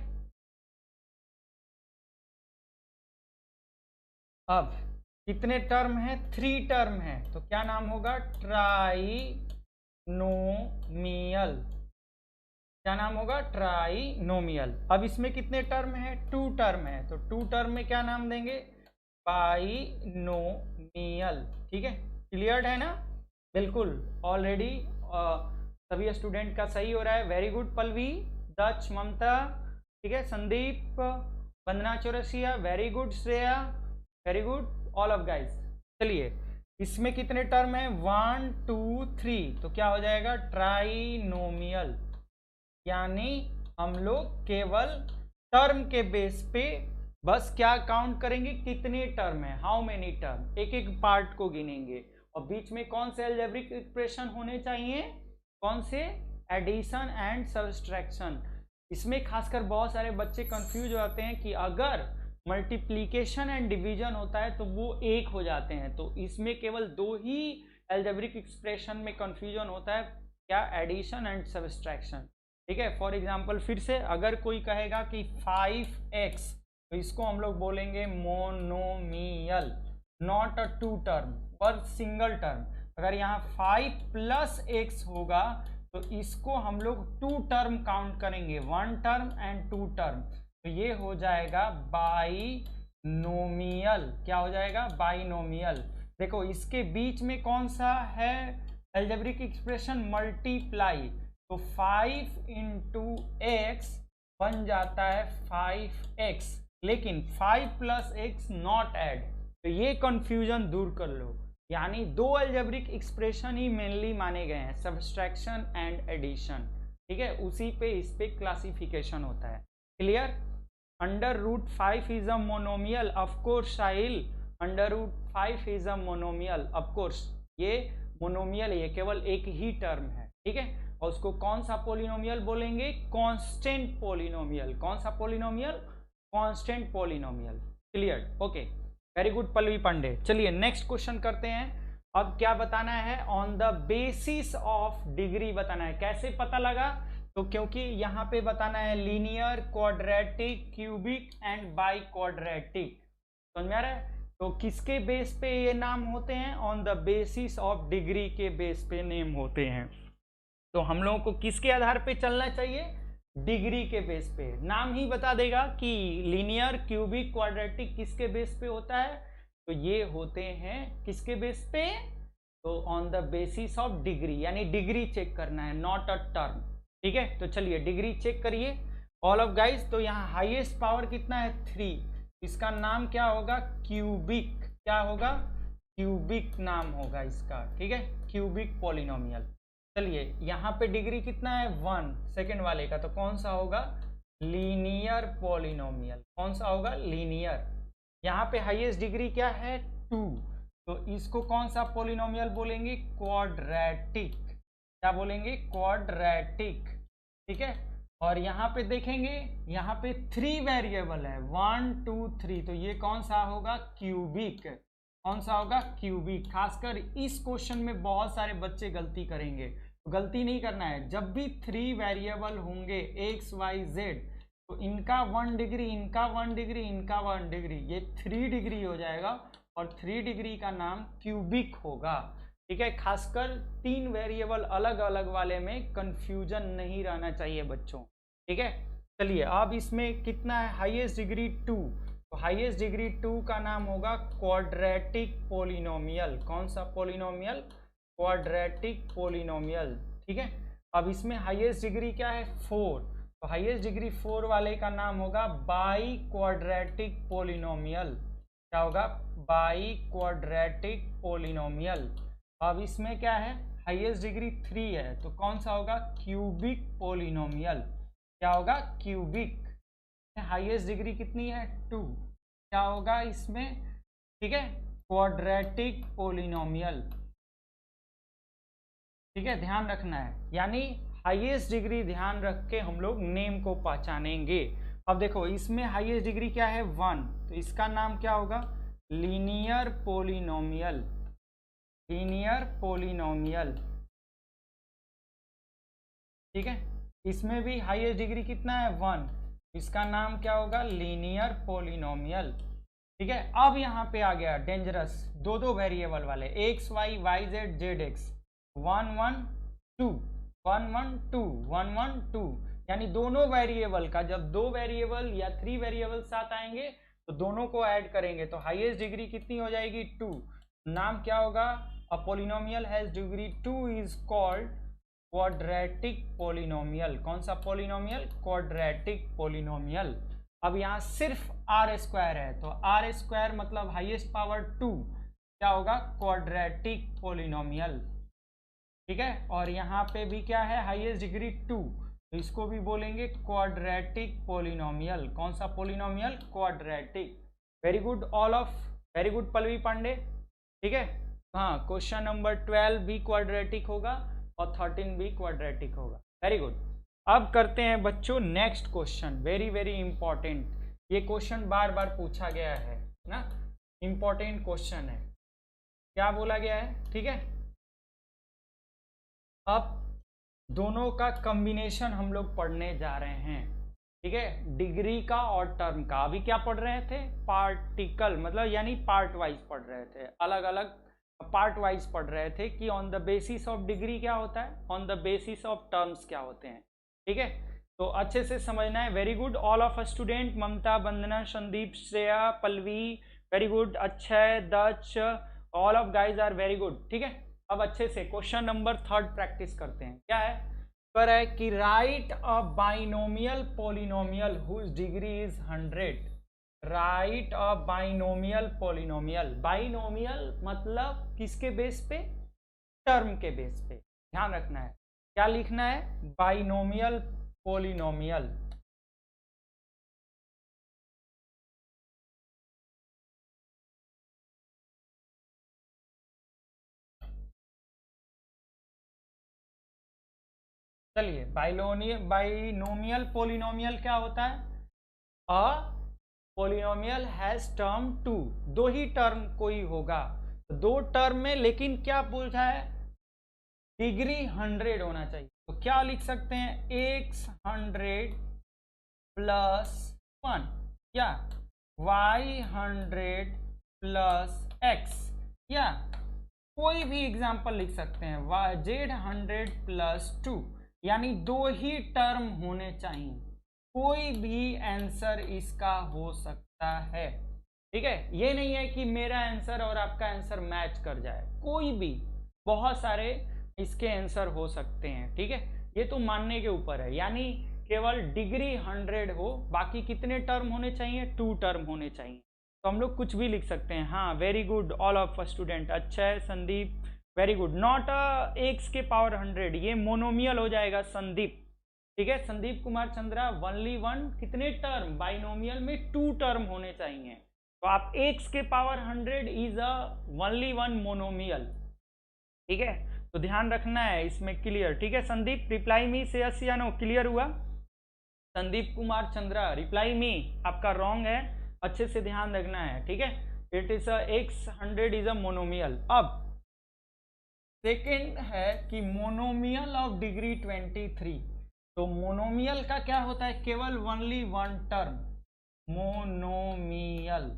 अब कितने टर्म है? 3 टर्म है तो क्या नाम होगा? ट्राइनोमियल। क्या नाम होगा? ट्राइनोमियल। अब इसमें कितने टर्म है? 2 टर्म है तो 2 टर्म में क्या नाम देंगे? बाइनोमियल। ठीक है, क्लियर है ना? बिल्कुल, ऑलरेडी सभी स्टूडेंट का सही हो रहा है। वेरी गुड पल्लवी, दक्ष, ममता, ठीक है, Sandeep, Vandana Chaurasia, very good Shreya, very good all of guys. चलिए, इसमें कितने टर्म है? 1 2 3 तो क्या हो जाएगा? ट्राइनोमियल। यानी हम लोग केवल टर्म के बेस पे बस क्या काउंट करेंगे, कितने टर्म है, हाउ मेनी टर्म, एक एक पार्ट को गिनेंगे। और बीच में कौन से अलजेब्रिक एक्सप्रेशन होने चाहिए, कौन से, एडिशन एंड सब्सट्रैक्शन। इसमें खासकर बहुत सारे बच्चे कंफ्यूज होते हैं कि अगर मल्टीप्लीकेशन एंड डिवीजन होता है तो वो एक हो जाते हैं, तो इसमें केवल दो ही अलजेब्रिक एक्सप्रेशन में कंफ्यूजन होता है, क्या, एडिशन एंड सब्सट्रैक्शन। ठीक है, फॉर एग्जांपल फिर से अगर कोई कहेगा कि 5x, तो इसको हम लोग बोलेंगे monomial, not a two term पर सिंगल टर्म। अगर यहाँ 5 + x होगा तो इसको हम लोग टू टर्म काउंट करेंगे, one term and two term, तो ये हो जाएगा बाइनोमियल। क्या हो जाएगा, बाइनोमियल। देखो इसके बीच में कौन सा है अलजेब्रिक एक्सप्रेशन, मल्टीप्लाई, तो 5 × x बन जाता है 5x, लेकिन 5 + x नॉट ऐड, तो ये कंफ्यूजन दूर कर लो। यानी दो अलजेब्रिक एक्सप्रेशन ही मेनली माने गए हैं, सब्सट्रैक्शन एंड एडिशन। ठीक है, उसी पे इस पे क्लासिफिकेशन होता है। Clear. √5 is a monomial, of course Sahil, √5 is a monomial, of course ये मोनोमियल, ये केवल एक ही टर्म है। ठीक है, और उसको कौन सा पोलिनोमियल बोलेंगे, कांस्टेंट पोलिनोमियल। कौन सा polynomial, constant polynomial. Clear, okay, very good Pallavi Pandey. चलिए नेक्स्ट क्वेश्चन करते हैं। अब क्या बताना है, on the basis of degree बताना है। कैसे पता लगा, तो क्योंकि यहाँ पे बताना है linear, quadratic, cubic and by quadratic. समझ में आ रहा है, तो किसके बेस पे ये नाम होते हैं, on the basis of degree के बेस पे नेम होते हैं। तो हम लोगों को किसके आधार पे चलना चाहिए, डिग्री के बेस पे। नाम ही बता देगा कि लीनियर, क्यूबिक, क्वाड्रेटिक किसके बेस पे होता है, तो ये होते हैं किसके बेस पे, तो on the basis of degree, यानी डिग्री चेक करना है, नॉट अ टर्म। ठीक है, तो चलिए डिग्री चेक करिए ऑल ऑफ गाइस। तो यहाँ हाईएस्ट पावर कितना है, 3, इसका नाम क्या होगा, क्यूबिक। क्या होगा, क्यूबिक नाम होगा इसका। ठीक है, क्यूबिक पॉलिनोमियल। चलिए यहाँ पे डिग्री कितना है, 1 सेकेंड वाले का, तो कौन सा होगा, लीनियर पॉलिनोमियल। कौन सा होगा, लीनियर। यहाँ पे हाईएस्ट डिग्री क्या है, 2, तो इसको कौन सा पॉलिनोमियल बोलेंगे, क्वाड्रेटिक। क्या बोलेंगे, क्वाड्रेटिक। ठीक है, और यहाँ पे देखेंगे, यहाँ पे 3 वेरिएबल है, 1 2 3, तो ये कौन सा होगा, क्यूबिक। कौन सा होगा, क्यूबिक। खासकर इस क्वेश्चन में बहुत सारे बच्चे गलती करेंगे, तो गलती नहीं करना है। जब भी 3 वेरिएबल होंगे x y z, तो इनका 1 डिग्री, इनका 1 डिग्री, इनका 1 डिग्री, ये 3 डिग्री हो जाएगा, और 3 डिग्री का नाम क्यूबिक होगा। ठीक है, खासकर 3 वेरिएबल अलग अलग वाले में कंफ्यूजन नहीं रहना चाहिए बच्चों। ठीक है, चलिए अब इसमें कितना है, हाईएस्ट डिग्री 2, तो हाईएस्ट डिग्री 2 का नाम होगा क्वाड्रेटिक पोलिनोमियल। कौन सा पोलिनोमियल, क्वाड्रेटिक पोलिनोमियल। ठीक है, अब इसमें हाईएस्ट डिग्री क्या है, 4, तो हाईएस्ट डिग्री 4 वाले का नाम होगा बाई क्वाड्रेटिक पोलिनोमियल। क्या होगा, बाई क्वाड्रेटिक पोलिनोमियल। अब इसमें क्या है, हाईएस्ट डिग्री 3 है, तो कौन सा होगा, क्यूबिक पोलिनोमियल। क्या होगा, क्यूबिक। हाईएस्ट डिग्री कितनी है, 2, क्या होगा इसमें, ठीक है, क्वाड्रेटिक पोलिनोमियल। ठीक है, ध्यान रखना है, यानी हाईएस्ट डिग्री ध्यान रख के हम लोग नेम को पहचानेंगे। अब देखो इसमें हाईएस्ट डिग्री क्या है, 1, तो इसका नाम क्या होगा, लीनियर पोलिनोमियल। Linear polynomial. ठीक है, इसमें भी हाईएस्ट डिग्री कितना है, 1, इसका नाम क्या होगा, लीनियर पोलिनोमियल। ठीक है, अब यहाँ पे आ गया डेंजरस, दो वेरिएबल वाले, x y, y z, z x, 1 1 2, 1 1 2, 1 1 2, यानी दोनों वेरिएबल का, जब 2 वेरिएबल या 3 वेरिएबल साथ आएंगे तो दोनों को ऐड करेंगे, तो हाईएस्ट डिग्री कितनी हो जाएगी, 2। नाम क्या होगा, a polynomial has degree 2 is called quadratic polynomial. कौन सा पोलिनोमियल, क्वाड्रेटिक पोलिनोमियल। अब यहाँ सिर्फ आर स्क्वायर है, तो आर स्क्वायर मतलब हाईएस्ट पावर 2, क्या होगा, क्वाड्रेटिक पोलिनोमियल। ठीक है, और यहाँ पे भी क्या है, हाईएस्ट डिग्री 2, तो इसको भी बोलेंगे क्वाड्रेटिक पोलिनोमियल। कौन सा polynomial? Quadratic. Very good all of, very good Pallavi Pandey, ठीक है। हाँ, क्वेश्चन नंबर 12 भी क्वाड्रेटिक होगा और 13 भी क्वाड्रेटिक होगा। Very good. अब करते हैं बच्चों next question, very very important. ये क्वेश्चन बार बार पूछा गया है ना, इंपॉर्टेंट क्वेश्चन है। क्या बोला गया है? ठीक है, अब दोनों का कॉम्बिनेशन हम लोग पढ़ने जा रहे हैं, ठीक है, डिग्री का और टर्म का। अभी क्या पढ़ रहे थे? पार्टिकल, मतलब यानी पार्ट वाइज पढ़ रहे थे, अलग अलग पार्ट वाइज पढ़ रहे थे कि on the basis of degree क्या होता है, on the basis of terms क्या होते हैं, ठीक है। तो अच्छे से समझना है। Very good all of student, Mamta, Vandana, Sandeep, Shreya, Pallavi, very good, Akshay, Daksh, all of guys are very good, ठीक है। अब अच्छे से क्वेश्चन नंबर 3 प्रैक्टिस करते हैं। क्या है? कर है कि write a binomial polynomial whose degree is 100। Write a binomial polynomial. Binomial मतलब किसके बेस पे? टर्म के बेस पे। ध्यान रखना है, क्या लिखना है? Binomial polynomial. चलिए, बाइनोमियल पोलिनोमियल क्या होता है? A polynomial has term 2। दो ही टर्म कोई होगा, दो टर्म में, लेकिन क्या पूछा है? डिग्री 100 होना चाहिए। तो क्या लिख सकते हैं? x100 प्लस 1 या y100 प्लस x, या कोई भी एग्जाम्पल लिख सकते हैं, z100 प्लस 2, यानी दो ही टर्म होने चाहिए। कोई भी आंसर इसका हो सकता है, ठीक है। ये नहीं है कि मेरा आंसर और आपका आंसर मैच कर जाए, कोई भी, बहुत सारे इसके आंसर हो सकते हैं, ठीक है। ये तो मानने के ऊपर है, यानी केवल डिग्री 100 हो, बाकी कितने टर्म होने चाहिए? 2 टर्म होने चाहिए। तो हम लोग कुछ भी लिख सकते हैं। हाँ, very good all of student, अच्छा है Sandeep, very good. Not x के पावर 100, ये मोनोमियल हो जाएगा संदीप, ठीक है। संदीप कुमार चंद्रा, ओनली वन, कितने टर्म? बाइनोमियल में 2 टर्म होने चाहिए। तो आप एक्स के power 100 is a only one monomial, ठीक है। तो ध्यान रखना है इसमें, क्लियर, ठीक है। Sandeep, reply me say yes या नो, क्लियर हुआ? संदीप कुमार चंद्रा, रिप्लाई मी आपका रॉन्ग है, अच्छे से ध्यान रखना है, ठीक है। It is x100 is a monomial. अब सेकेंड है कि मोनोमियल ऑफ डिग्री 23। तो मोनोमियल का क्या होता है? केवल ओनली वन टर्म, मोनोमियल,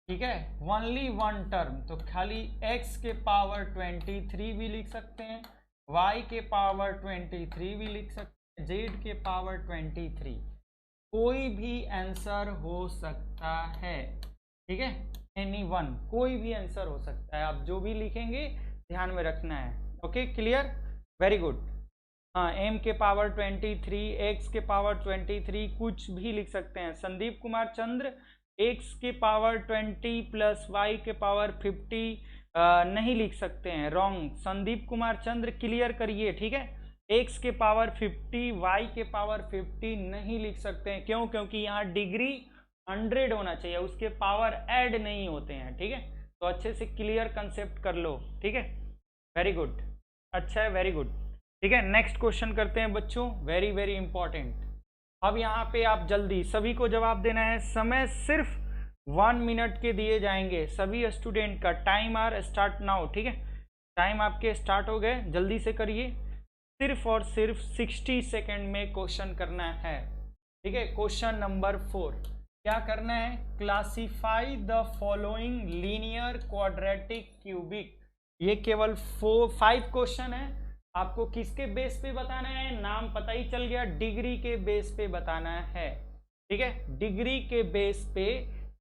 ठीक है, ओनली वन टर्म। तो खाली x के पावर 23 भी लिख सकते हैं, y के पावर 23 भी लिख सकते हैं, z के पावर 23, कोई भी आंसर हो सकता है, ठीक है। एनी वन, कोई भी आंसर हो सकता है, आप जो भी लिखेंगे ध्यान में रखना है। Okay, clear, very good. हाँ, m के पावर 23, x के पावर 23, कुछ भी लिख सकते हैं। संदीप कुमार चंद्र, x के पावर 20 प्लस y के पावर 50 नहीं लिख सकते हैं, रॉन्ग। संदीप कुमार चंद्र क्लियर करिए, ठीक है। x के पावर 50, y के पावर 50 नहीं लिख सकते हैं, क्यों? क्योंकि यहाँ डिग्री 100 होना चाहिए, उसके पावर ऐड नहीं होते हैं, ठीक है। तो अच्छे से क्लियर कंसेप्ट कर लो, ठीक है, वेरी गुड, अच्छा है, वेरी गुड, ठीक है। नेक्स्ट क्वेश्चन करते हैं बच्चों, वेरी वेरी इंपॉर्टेंट। अब यहाँ पे आप जल्दी सभी को जवाब देना है, समय सिर्फ 1 मिनट के दिए जाएंगे सभी स्टूडेंट का। टाइम आर स्टार्ट नाउ, ठीक है, टाइम आपके स्टार्ट हो गए, जल्दी से करिए। सिर्फ और सिर्फ 60 सेकेंड में क्वेश्चन करना है, ठीक है। क्वेश्चन नंबर 4, क्या करना है? Classify the following linear quadratic cubic. ये केवल 5 क्वेश्चन है, आपको किसके बेस पे बताना है? नाम पता ही चल गया, डिग्री के बेस पे बताना है, ठीक है। डिग्री के बेस पे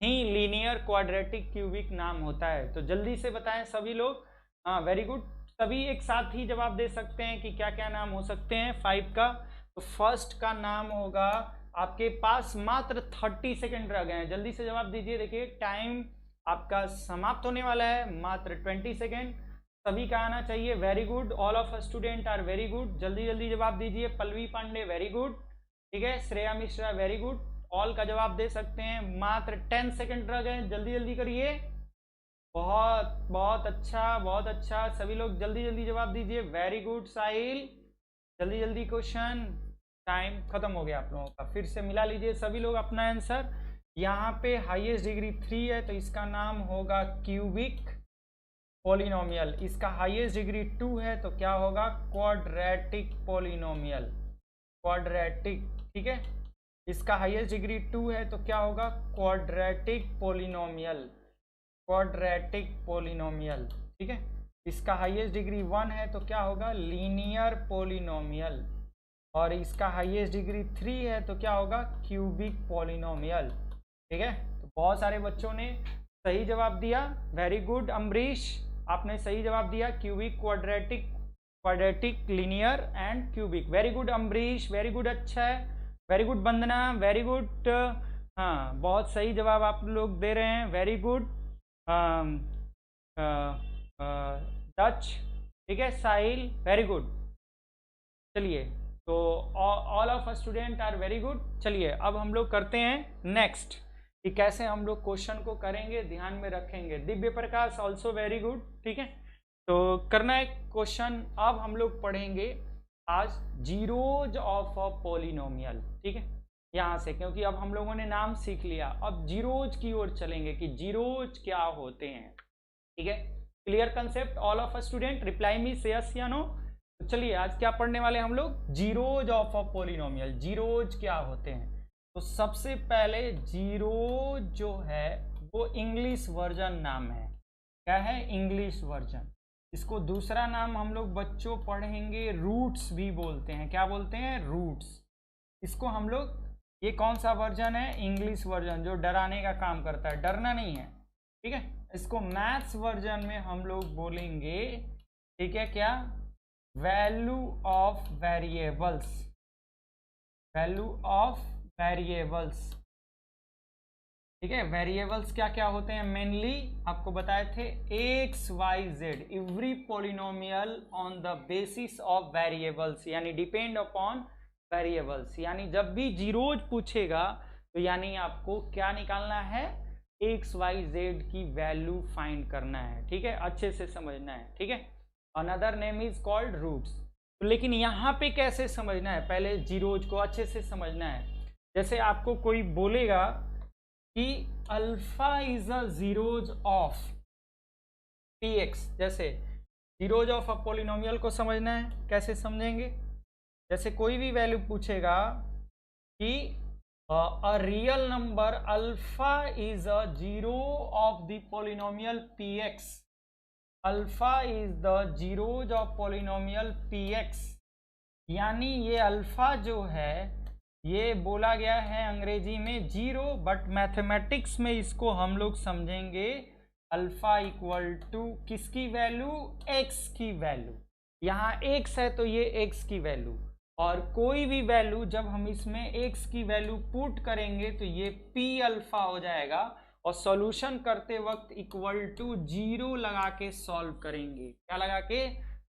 ही लीनियर क्वाड्रेटिक क्यूबिक नाम होता है। तो जल्दी से बताएं सभी लोग। हाँ, वेरी गुड, सभी एक साथ ही जवाब दे सकते हैं कि क्या क्या नाम हो सकते हैं 5 का। तो फर्स्ट का नाम होगा, आपके पास मात्र 30 सेकेंड रह गए हैं, जल्दी से जवाब दीजिए। देखिए टाइम आपका समाप्त होने वाला है, मात्र 20 सेकेंड। सभी का आना चाहिए। Very good, all of student are very good. जल्दी जल्दी जवाब दीजिए। पल्लवी पांडे वेरी गुड, ठीक है। Shreya Mishra very good, all का जवाब दे सकते हैं। मात्र 10 सेकंड रह गए, जल्दी जल्दी करिए। बहुत बहुत अच्छा, बहुत अच्छा, सभी लोग जल्दी जल्दी जवाब दीजिए। वेरी गुड साहिल, जल्दी जल्दी क्वेश्चन, टाइम खत्म हो गया आप लोगों का। फिर से मिला लीजिए सभी लोग अपना आंसर। यहाँ पे हाईएस्ट डिग्री 3 है तो इसका नाम होगा क्यूबिक पॉलिनोमियल। इसका हाईएस्ट डिग्री 2 है तो क्या होगा? क्वाड्रेटिक पॉलिनोमियल, क्वाड्रेटिक, ठीक है। इसका हाईएस्ट डिग्री 2 है तो क्या होगा? क्वाड्रेटिक पॉलिनोमियल, क्वाड्रेटिक पॉलिनोमियल, ठीक है। इसका हाईएस्ट डिग्री 1 है तो क्या होगा? Linear polynomial. और इसका हाईएस्ट डिग्री 3 है तो क्या होगा? क्यूबिक पॉलिनोमियल, ठीक है। तो बहुत सारे बच्चों ने सही जवाब दिया। वेरी गुड अमरीश, आपने सही जवाब दिया। Cubic, quadratic, quadratic, linear and cubic. Very good Amrish, very good, अच्छा है। वेरी गुड वंदना, वेरी गुड। हाँ, बहुत सही जवाब आप लोग दे रहे हैं। वेरी गुड डच, ठीक है। Sahil very good. चलिए, तो all of student are very good. चलिए अब हम लोग करते हैं नेक्स्ट कि कैसे हम लोग क्वेश्चन को करेंगे, ध्यान में रखेंगे। Divya Prakash also very good, ठीक है। तो करना है क्वेश्चन। अब हम लोग पढ़ेंगे आज जीरोज ऑफ अ पॉलिनोमियल, ठीक है। यहाँ से, क्योंकि अब हम लोगों ने नाम सीख लिया, अब जीरोज की ओर चलेंगे कि जीरोज क्या होते हैं, ठीक है। Clear concept all of student? Reply me say yes या नो। तो चलिए आज क्या पढ़ने वाले हम लोग? Zeros of a polynomial. Zeros क्या होते हैं? तो सबसे पहले जीरोज जो है वो इंग्लिश वर्जन नाम है। क्या है? English version. इसको दूसरा नाम हम लोग बच्चों पढ़ेंगे रूट्स भी बोलते हैं। क्या बोलते हैं? रूट्स। इसको हम लोग, ये कौन सा वर्जन है? इंग्लिश वर्जन, जो डराने का काम करता है, डरना नहीं है, ठीक है। इसको मैथ्स वर्जन में हम लोग बोलेंगे, ठीक है, क्या? Value of variables, value of variables, ठीक है। वेरिएबल्स क्या क्या होते हैं? मेनली आपको बताए थे x Y z, every polynomial on the basis of variables, यानी डिपेंड अपॉन वेरिएबल्स। यानी जब भी जीरोज पूछेगा तो यानी आपको क्या निकालना है? एक्स वाई जेड की वैल्यू फाइंड करना है, ठीक है। अच्छे से समझना है, ठीक है। Another name is called roots. तो लेकिन यहाँ पे कैसे समझना है? पहले जीरोज को अच्छे से समझना है। जैसे आपको कोई बोलेगा कि alpha is a zeros of P x, जैसे जीरोज ऑफ अ पॉलिनोमियल को समझना है, कैसे समझेंगे? जैसे कोई भी वैल्यू पूछेगा कि a real number alpha is a zero of the polynomial px, alpha is the zeros of polynomial px, यानी ये अल्फा जो है ये बोला गया है अंग्रेजी में जीरो, बट मैथमेटिक्स में इसको हम लोग समझेंगे अल्फा इक्वल टू किसकी वैल्यू? एक्स की वैल्यू। यहाँ एक्स है तो ये एक्स की वैल्यू, और कोई भी वैल्यू जब हम इसमें x की वैल्यू पुट करेंगे तो ये p अल्फा हो जाएगा, और सॉल्यूशन करते वक्त इक्वल टू जीरो लगा के सॉल्व करेंगे। क्या लगा के?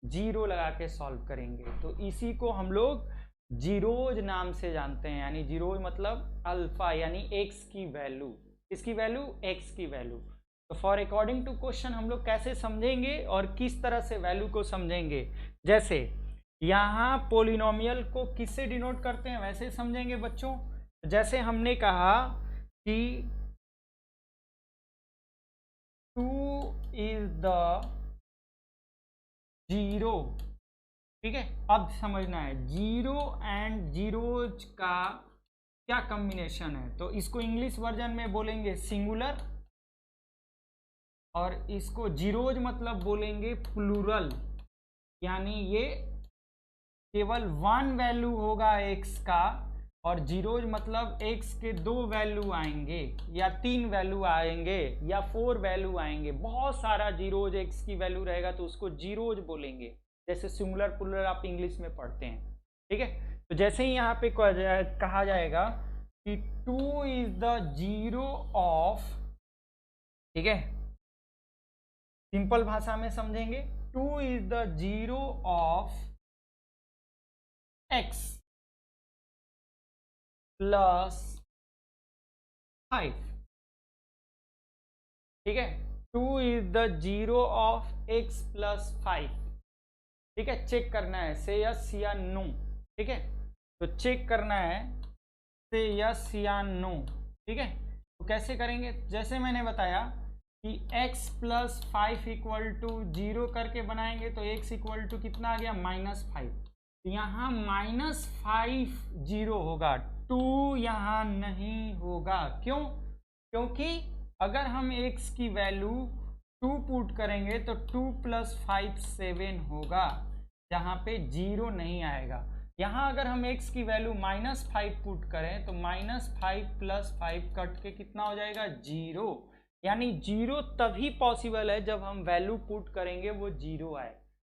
जीरो लगा के सॉल्व करेंगे। तो इसी को हम लोग जीरोज नाम से जानते हैं। यानी जीरोज मतलब अल्फा, यानी x की वैल्यू। किसकी वैल्यू? x की वैल्यू। तो फॉर अकॉर्डिंग टू क्वेश्चन हम लोग कैसे समझेंगे और किस तरह से वैल्यू को समझेंगे? जैसे यहाँ पोलिनोमियल को किससे डिनोट करते हैं वैसे समझेंगे बच्चों। जैसे हमने कहा कि 2 इज द जीरो, ठीक है। अब समझना है जीरो एंड जीरोज का क्या कॉम्बिनेशन है। तो इसको इंग्लिश वर्जन में बोलेंगे सिंगुलर, और इसको जीरोज मतलब बोलेंगे प्लूरल। यानी ये केवल वन वैल्यू होगा x का, और जीरोज मतलब x के दो वैल्यू आएंगे, या तीन वैल्यू आएंगे, या 4 वैल्यू आएंगे। बहुत सारा जीरोज x की वैल्यू रहेगा तो उसको जीरोज बोलेंगे। जैसे सिंगुलर प्लूरल आप इंग्लिश में पढ़ते हैं, ठीक है। तो जैसे ही यहाँ पे कहा जाएगा कि 2 इज द जीरो ऑफ, ठीक है, सिंपल भाषा में समझेंगे, 2 is the zero of x plus 5, ठीक है। 2 is the zero of x plus 5, ठीक है। चेक करना है से यस या नो, ठीक है। तो चेक करना है से यस या नो, ठीक है। तो कैसे करेंगे, जैसे मैंने बताया कि x प्लस 5 इक्वल टू 0 करके बनाएंगे तो x इक्वल टू कितना आ गया -5। तो यहाँ -5 0 होगा, 2 यहाँ नहीं होगा। क्यों? क्योंकि अगर हम x की वैल्यू 2 पुट करेंगे तो 2 + 5 7 होगा, जहाँ पे 0 नहीं आएगा। यहाँ अगर हम x की वैल्यू -5 पुट करें तो -5 + 5 कट के कितना हो जाएगा 0, यानी 0 तभी पॉसिबल है जब हम वैल्यू पुट करेंगे वो 0 आए।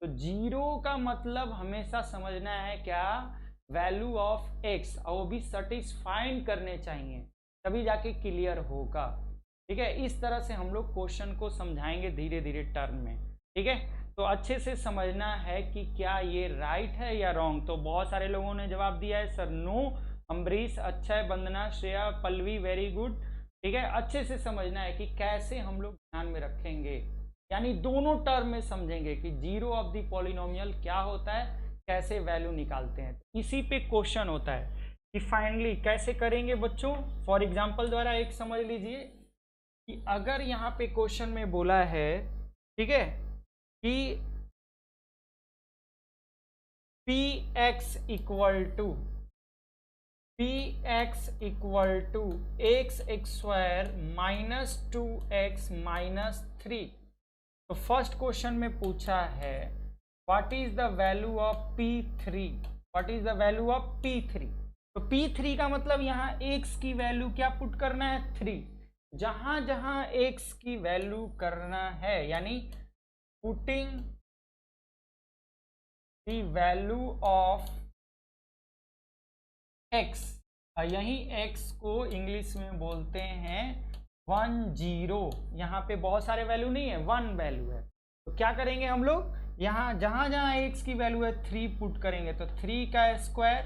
तो 0 का मतलब हमेशा समझना है क्या, वैल्यू ऑफ x, और वो भी सेटिस्फाइंग करने चाहिए, तभी जाके क्लियर होगा, ठीक है। इस तरह से हम लोग क्वेश्चन को समझाएंगे धीरे धीरे टर्म में, ठीक है। तो अच्छे से समझना है कि क्या ये राइट है या रॉन्ग। तो बहुत सारे लोगों ने जवाब दिया है सर नो, अम्बरीश अच्छा है, वंदना, श्रेया, पल्लवी वेरी गुड, ठीक है। अच्छे से समझना है कि कैसे हम लोग ध्यान में रखेंगे, यानी दोनों टर्म में समझेंगे कि जीरो ऑफ द पॉलिनोमियल क्या होता है, कैसे वैल्यू निकालते हैं। इसी पे क्वेश्चन होता है कि फाइनली कैसे करेंगे बच्चों। फॉर एग्जाम्पल द्वारा एक समझ लीजिए कि अगर यहाँ पे क्वेश्चन में बोला है, ठीक है, कि px equal to x² - 2x - 3। तो फर्स्ट क्वेश्चन में पूछा है what is the value of p3, what is the value of p3। तो p3 का मतलब यहाँ x की वैल्यू क्या पुट करना है 3, जहां जहां x की वैल्यू करना है, यानी putting the value of x, यही x को इंग्लिश में बोलते हैं 1 0। यहाँ पे बहुत सारे वैल्यू नहीं है, 1 वैल्यू है। तो क्या करेंगे हम लोग, यहाँ जहां जहां x की वैल्यू है 3 पुट करेंगे। तो 3 का स्क्वायर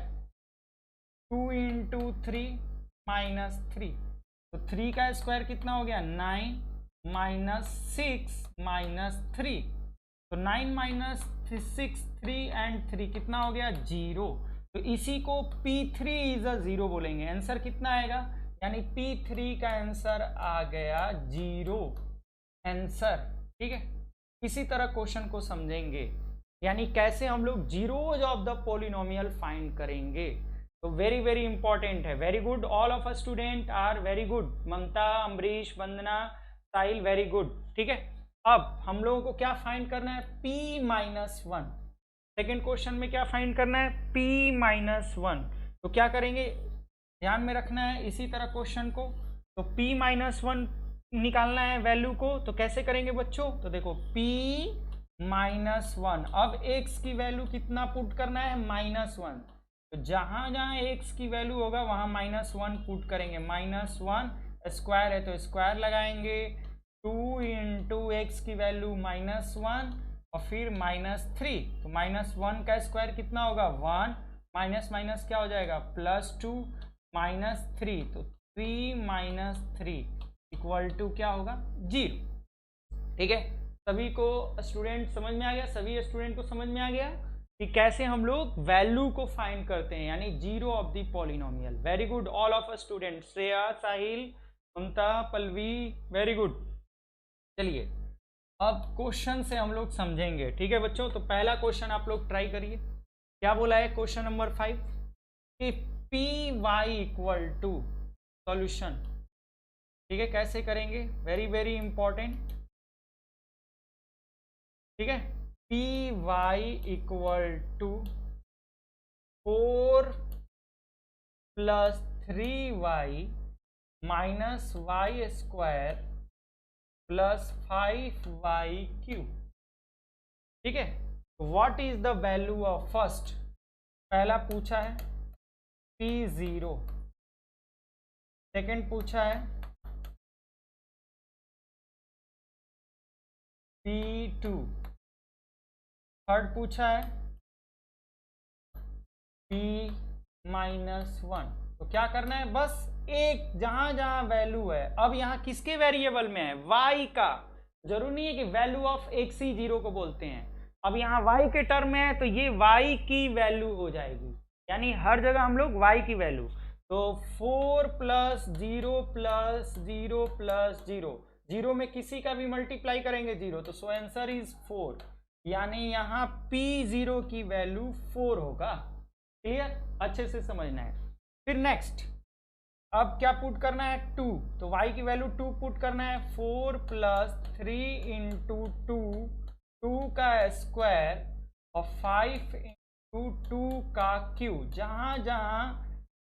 2 × 3 - 3, तो 3 का स्क्वायर कितना हो गया 9 - 6 - 3, तो 9 - 6 3 and 3 कितना हो गया 0। तो इसी को P3 इज अ 0 बोलेंगे। आंसर कितना आएगा, यानी P3 का आंसर आ गया 0 आंसर, ठीक है। इसी तरह क्वेश्चन को समझेंगे, यानी कैसे हम लोग zeros of the polynomial find करेंगे। तो वेरी वेरी इंपॉर्टेंट है। Very good, all of a student are very good. Mamta, Ambrish, Vandana, Sahil, very good, ठीक है। अब हम लोगों को क्या फाइंड करना है, P-1। सेकेंड क्वेश्चन में क्या फाइंड करना है, P-1। तो क्या करेंगे, ध्यान में रखना है इसी तरह क्वेश्चन को। तो P-1 निकालना है वैल्यू को, तो कैसे करेंगे बच्चों, तो देखो P-1, अब x की वैल्यू कितना पुट करना है -1। तो जहां जहां x की वैल्यू होगा वहां -1 पुट करेंगे। -1 स्क्वायर है तो स्क्वायर लगाएंगे, 2 × x की वैल्यू -1 और फिर -3, तो -1 का स्क्वायर कितना होगा 1, माइनस माइनस क्या हो जाएगा +2 -3, तो 3 - 3 इक्वल टू क्या होगा 0, ठीक है। सभी को स्टूडेंट समझ में आ गया, सभी स्टूडेंट को समझ में आ गया कि कैसे हम लोग वैल्यू को फाइंड करते हैं, यानी zero of the polynomial. Very good all of a student, Shreya, Sahil, Mamta, Pallavi, very good. चलिए अब क्वेश्चन से हम लोग समझेंगे, ठीक है बच्चों। तो पहला क्वेश्चन आप लोग ट्राई करिए, क्या बोला है क्वेश्चन नंबर 5 कि py इक्वल टू सॉल्यूशन, ठीक है। कैसे करेंगे, वेरी वेरी इंपॉर्टेंट, ठीक है। py equal to 4 + 3y - y² + 5y³, ठीक है। What is the value of first, पहला पूछा है p0, सेकंड पूछा है p2, थर्ड पूछा है p -1। तो क्या करना है, बस एक जहां जहां वैल्यू है, अब यहाँ किसके वेरिएबल में है, y का, जरूरी नहीं है कि वैल्यू ऑफ x0 को बोलते हैं, अब यहाँ y के टर्म में है तो ये y की वैल्यू हो जाएगी, यानी हर जगह हम लोग y की वैल्यू, तो 4 + 0 + 0 + 0, 0 में किसी का भी मल्टीप्लाई करेंगे 0, तो सो आंसर इज 4, यानी यहाँ p0 की वैल्यू 4 होगा। क्लियर, अच्छे से समझना है। फिर नेक्स्ट, अब क्या पुट करना है, 2, तो y की वैल्यू 2 पुट करना है, 4 + 3 × 2, 2 का स्क्वायर और 5 × 2 का क्यूब, जहां जहां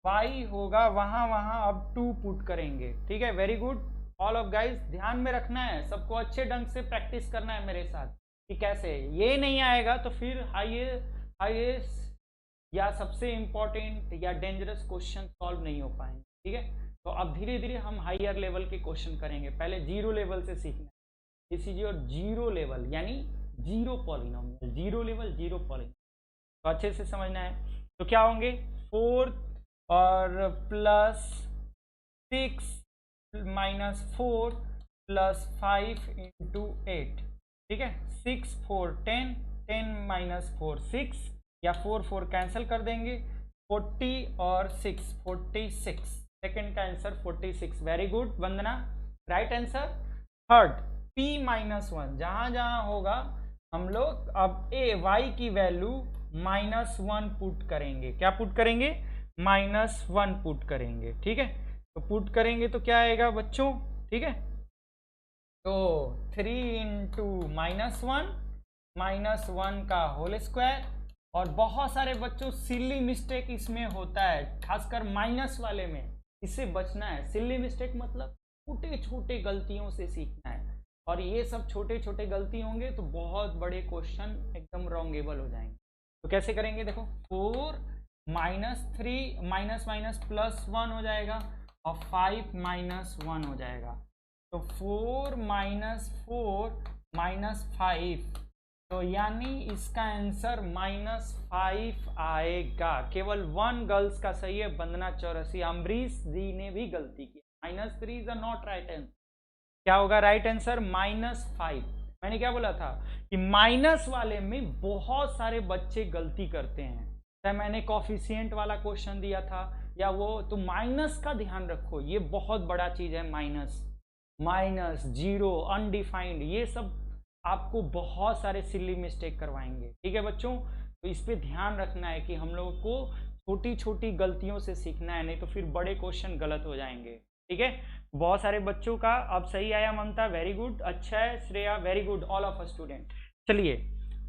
y होगा वहां वहां अब 2 पुट करेंगे। ठीक है, very good all of guys, ध्यान में रखना है, सबको अच्छे ढंग से प्रैक्टिस करना है मेरे साथ कि कैसे, ये नहीं आएगा तो फिर हाईएस्ट या सबसे इंपॉर्टेंट या डेंजरस क्वेश्चन सॉल्व नहीं हो पाएंगे। ठीक है, तो अब धीरे धीरे हम हायर लेवल के क्वेश्चन करेंगे, पहले जीरो लेवल से सीखना है, this is your zero level, यानी zero polynomial, zero level zero polynomial, तो अच्छे से समझना है। तो क्या होंगे, 4 और +6 -4 + 5 × 8, ठीक है, 6 4 10, 10 - 4 6, या 4 4 कैंसिल कर देंगे, 40 और 6 46, सेकंड का आंसर 46, वेरी गुड वंदना, राइट आंसर। थर्ड p -1, जहां जहां होगा हम लोग अब y की वैल्यू -1 पुट करेंगे, क्या पुट करेंगे, -1 पुट करेंगे। ठीक है, तो पुट करेंगे तो क्या आएगा बच्चों, ठीक है, तो 3 × -1 का होल स्क्वायर, और बहुत सारे बच्चों सिली मिस्टेक इसमें होता है, खासकर माइनस वाले में, इससे बचना है। सिली मिस्टेक मतलब छोटे छोटे गलतियों से सीखना है, और ये सब छोटे छोटे गलती होंगे तो बहुत बड़े क्वेश्चन एकदम रॉन्गेबल हो जाएंगे। तो कैसे करेंगे, देखो 4 -3 +1 हो जाएगा और 5 -1 हो जाएगा, तो 4 -4 -5, तो यानी इसका आंसर -5 आएगा। केवल 1 गर्ल्स का सही है, वंदना चौरसी, अम्बरीश जी ने भी गलती की, -3 इज नॉट राइट आंसर, क्या होगा राइट आंसर, -5। मैंने क्या बोला था कि माइनस वाले में बहुत सारे बच्चे गलती करते हैं, चाहे मैंने कॉफिशिएंट वाला क्वेश्चन दिया था या वो, तो माइनस का ध्यान रखो, ये बहुत बड़ा चीज है, माइनस जीरो अनडिफाइंड, ये सब आपको बहुत सारे सिली मिस्टेक करवाएंगे। ठीक है बच्चों, तो इस पे ध्यान रखना है कि हम लोगों को छोटी छोटी गलतियों से सीखना है, नहीं तो फिर बड़े क्वेश्चन गलत हो जाएंगे। ठीक है, बहुत सारे बच्चों का अब सही आया, ममता वेरी गुड, अच्छा है, Shreya very good, all of student. चलिए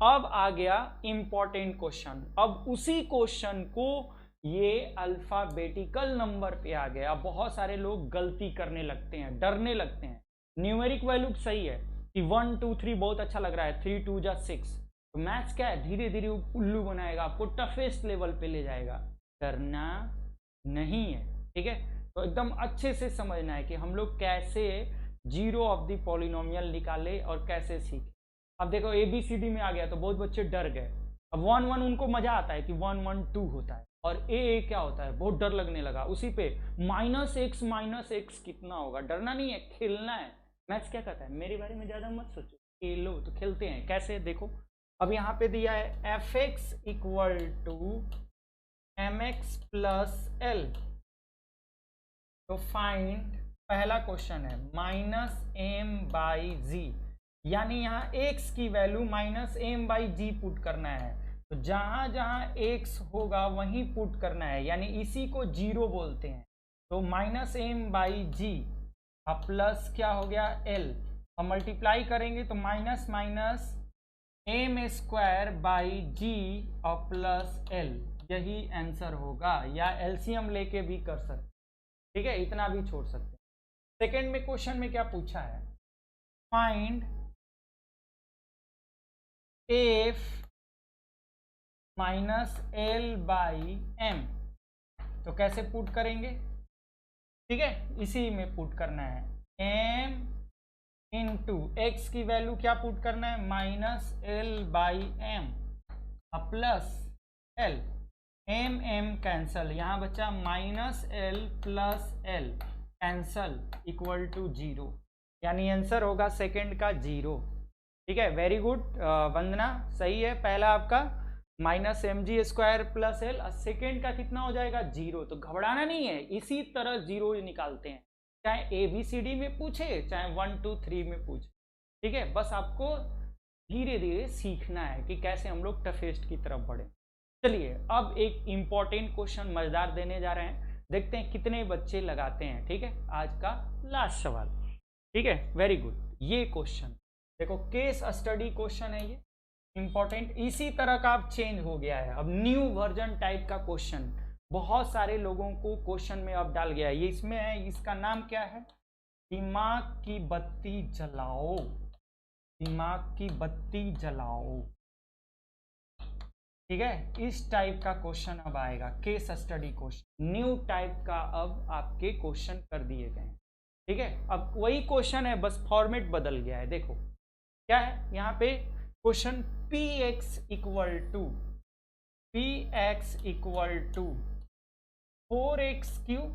अब आ गया इंपॉर्टेंट क्वेश्चन, अब उसी क्वेश्चन को ये अल्फाबेटिकल नंबर पे आ गया। बहुत सारे लोग गलती करने लगते हैं, डरने लगते हैं, न्यूमेरिक वैल्यू सही है कि 1 2 3 बहुत अच्छा लग रहा है, 3 2 जा 6, तो मैथ्स क्या है, धीरे धीरे उल्लू बनाएगा, आपको टफेस्ट लेवल पे ले जाएगा, करना नहीं है। ठीक है, तो एकदम अच्छे से समझना है कि हम लोग कैसे जीरो ऑफ द पॉलिनोमियल निकाले और कैसे सीखे। अब देखो ABCD में आ गया तो बहुत बच्चे डर गए, अब 1 1 उनको मजा आता है कि 1 1 2 होता है, और ए क्या होता है, बहुत डर लगने लगा, उसी पे -x कितना होगा, डरना नहीं है, खेलना है। मैथ्स क्या कहता है, मेरे बारे में ज्यादा मत सोचो, खेलो, तो खेलते हैं। कैसे, देखो अब यहाँ पे दिया है fx = mx + l, तो फाइंड, पहला क्वेश्चन है -m/g, यानी यहाँ x की वैल्यू -m/g पुट करना है, तो जहां जहां x होगा वहीं पुट करना है, यानी इसी को जीरो बोलते हैं, तो -m/g अब प्लस क्या हो गया l, और मल्टीप्लाई करेंगे तो -m² और प्लस l, यही आंसर होगा, या एलसीएम लेके भी कर सकते, ठीक है, इतना भी छोड़ सकते हैं। सेकेंड में क्वेश्चन में क्या पूछा है, फाइंड f -l/m, तो कैसे पुट करेंगे, ठीक है, इसी में पुट करना है, m इंटू x की वैल्यू क्या पुट करना है, -l/m, plus L, M M cancel, यहाँ बच्चा minus L plus L cancel equal to 0, यानी आंसर होगा सेकंड का 0। ठीक है, वेरी गुड वंदना, सही है। पहला आपका minus M G square plus L, second का कितना हो जाएगा 0। तो घबराना नहीं है, इसी तरह 0 निकालते हैं, चाहे ABCD में पूछे चाहे 1 2 3 में पूछे। ठीक है, बस आपको धीरे धीरे सीखना है कि कैसे हम लोग टफेस्ट की तरफ बढ़े। चलिए अब एक इम्पॉर्टेंट क्वेश्चन मजेदार देने जा रहे हैं, देखते हैं कितने बच्चे लगाते हैं। ठीक है, आज का लास्ट सवाल। ठीक है, वेरी गुड। ये क्वेश्चन देखो, केस स्टडी क्वेश्चन है, ये इंपॉर्टेंट, इसी तरह का अब चेंज हो गया है, अब न्यू वर्जन टाइप का क्वेश्चन बहुत सारे लोगों को क्वेश्चन में अब डाल गया है। ये इसमें है, इसका नाम क्या है, दिमाग की बत्ती जलाओ, दिमाग की बत्ती जलाओ। ठीक है, इस टाइप का क्वेश्चन अब आएगा, case study question, new type का अब आपके क्वेश्चन कर दिए गए हैं। ठीक है, अब वही क्वेश्चन है, बस फॉर्मेट बदल गया है। देखो क्या है यहाँ पे question, px equal to 4x cube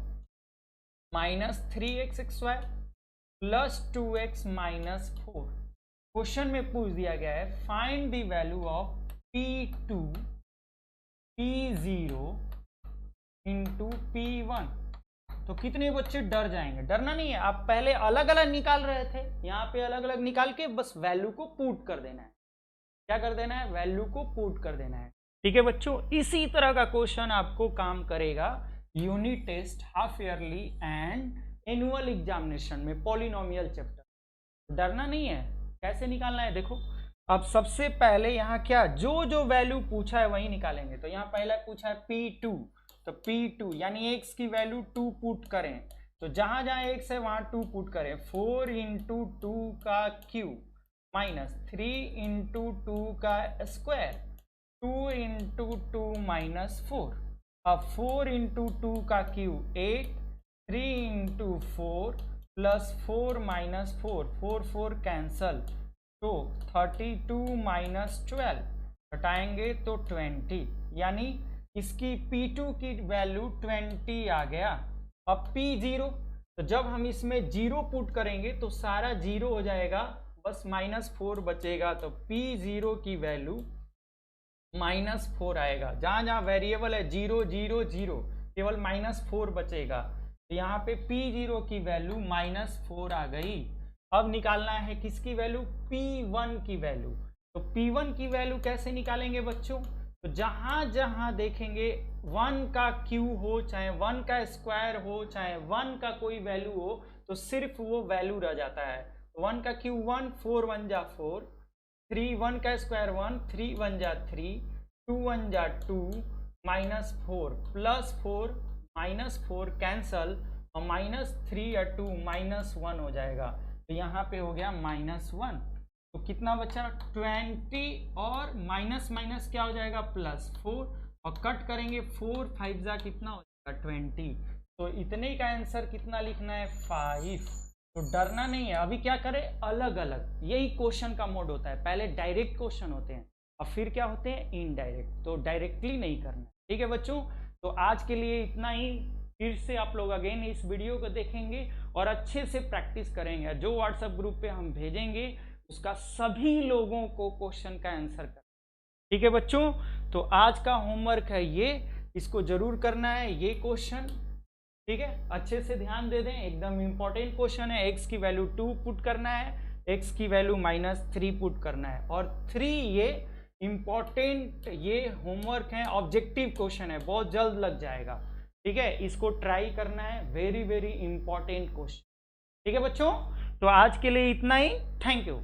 minus 3x square plus 2x minus 4। Question में पूछ दिया गया है find the value of P2 P0 into P1। तो कितने बच्चे डर जाएंगे, डरना नहीं है, आप पहले अलग अलग निकाल रहे थे, यहाँ पे अलग अलग निकाल के बस वैल्यू को पुट कर देना है। क्या कर देना है, वैल्यू को पुट कर देना है। ठीक है बच्चों, इसी तरह का क्वेश्चन आपको काम करेगा unit test, half yearly and annual examination में, पॉलिनोमियल चैप्टर। डरना नहीं है, कैसे निकालना है देखो। अब सबसे पहले यहाँ क्या, जो जो वैल्यू पूछा है वही निकालेंगे। तो यहाँ पहला पूछा है P2, तो P2 यानी x की वैल्यू 2 पुट करें, तो जहां जहां x है वहां 2 पुट करें। 4 इंटू 2 का क्यूब माइनस 3 इंटू 2 का स्क्वायर, 2 इंटू 2 माइनस 4। अब 4 इंटू 2 का cube 8, 3 into 4 plus 4 minus 4, 4 4 cancel, तो 32 माइनस 12 घटाएंगे तो 20, यानी इसकी P2 की वैल्यू 20 आ गया। अब P0, तो जब हम इसमें 0 पुट करेंगे तो सारा 0 हो जाएगा, बस माइनस 4 बचेगा, तो P0 की वैल्यू माइनस 4 आएगा। जहां जहां वेरिएबल है 0 0 0, केवल माइनस 4 बचेगा, तो यहाँ पे P0 की वैल्यू माइनस 4 आ गई। अब निकालना है किसकी वैल्यू, P1 की वैल्यू। तो P1 की वैल्यू कैसे निकालेंगे बच्चों, तो जहां जहां देखेंगे 1 का क्यू हो, चाहे 1 का स्क्वायर हो, चाहे 1 का कोई वैल्यू हो, तो सिर्फ वो वैल्यू रह जाता है। 1 का क्यू 1, 4 1 जा 4, 3 1 का स्क्वायर 1, 3 1 जा 3, 2 1 जा 2, माइनस 4 प्लस 4 माइनस 4 कैंसल, और माइनस 3 या 2 माइनस 1 हो जाएगा, तो यहाँ पे हो गया माइनस 1। तो कितना बचा 20, और माइनस माइनस क्या हो जाएगा प्लस 4, और कट करेंगे 4 5 जा कितना हो जाएगा 20। तो इतने का आंसर कितना लिखना है 5। तो डरना नहीं है, अभी क्या करें अलग अलग, यही क्वेश्चन का मोड होता है, पहले डायरेक्ट क्वेश्चन होते हैं और फिर क्या होते हैं इनडायरेक्ट, तो डायरेक्टली नहीं करना। ठीक है बच्चों, तो आज के लिए इतना ही, फिर से आप लोग अगेन इस वीडियो को देखेंगे और अच्छे से प्रैक्टिस करेंगे। जो व्हाट्सएप ग्रुप पे हम भेजेंगे उसका सभी लोगों को क्वेश्चन का आंसर करना। ठीक है बच्चों, तो आज का होमवर्क है ये, इसको जरूर करना है ये क्वेश्चन। ठीक है, अच्छे से ध्यान दे दें, एकदम इंपॉर्टेंट क्वेश्चन है। x की वैल्यू 2 पुट करना है, x की वैल्यू माइनस 3 पुट करना है, और 3 ये इंपॉर्टेंट ये होमवर्क है, ऑब्जेक्टिव क्वेश्चन है, बहुत जल्द लग जाएगा। ठीक है, इसको ट्राई करना है, वेरी वेरी इंपॉर्टेंट क्वेश्चन। ठीक है बच्चों, तो आज के लिए इतना ही, थैंक यू।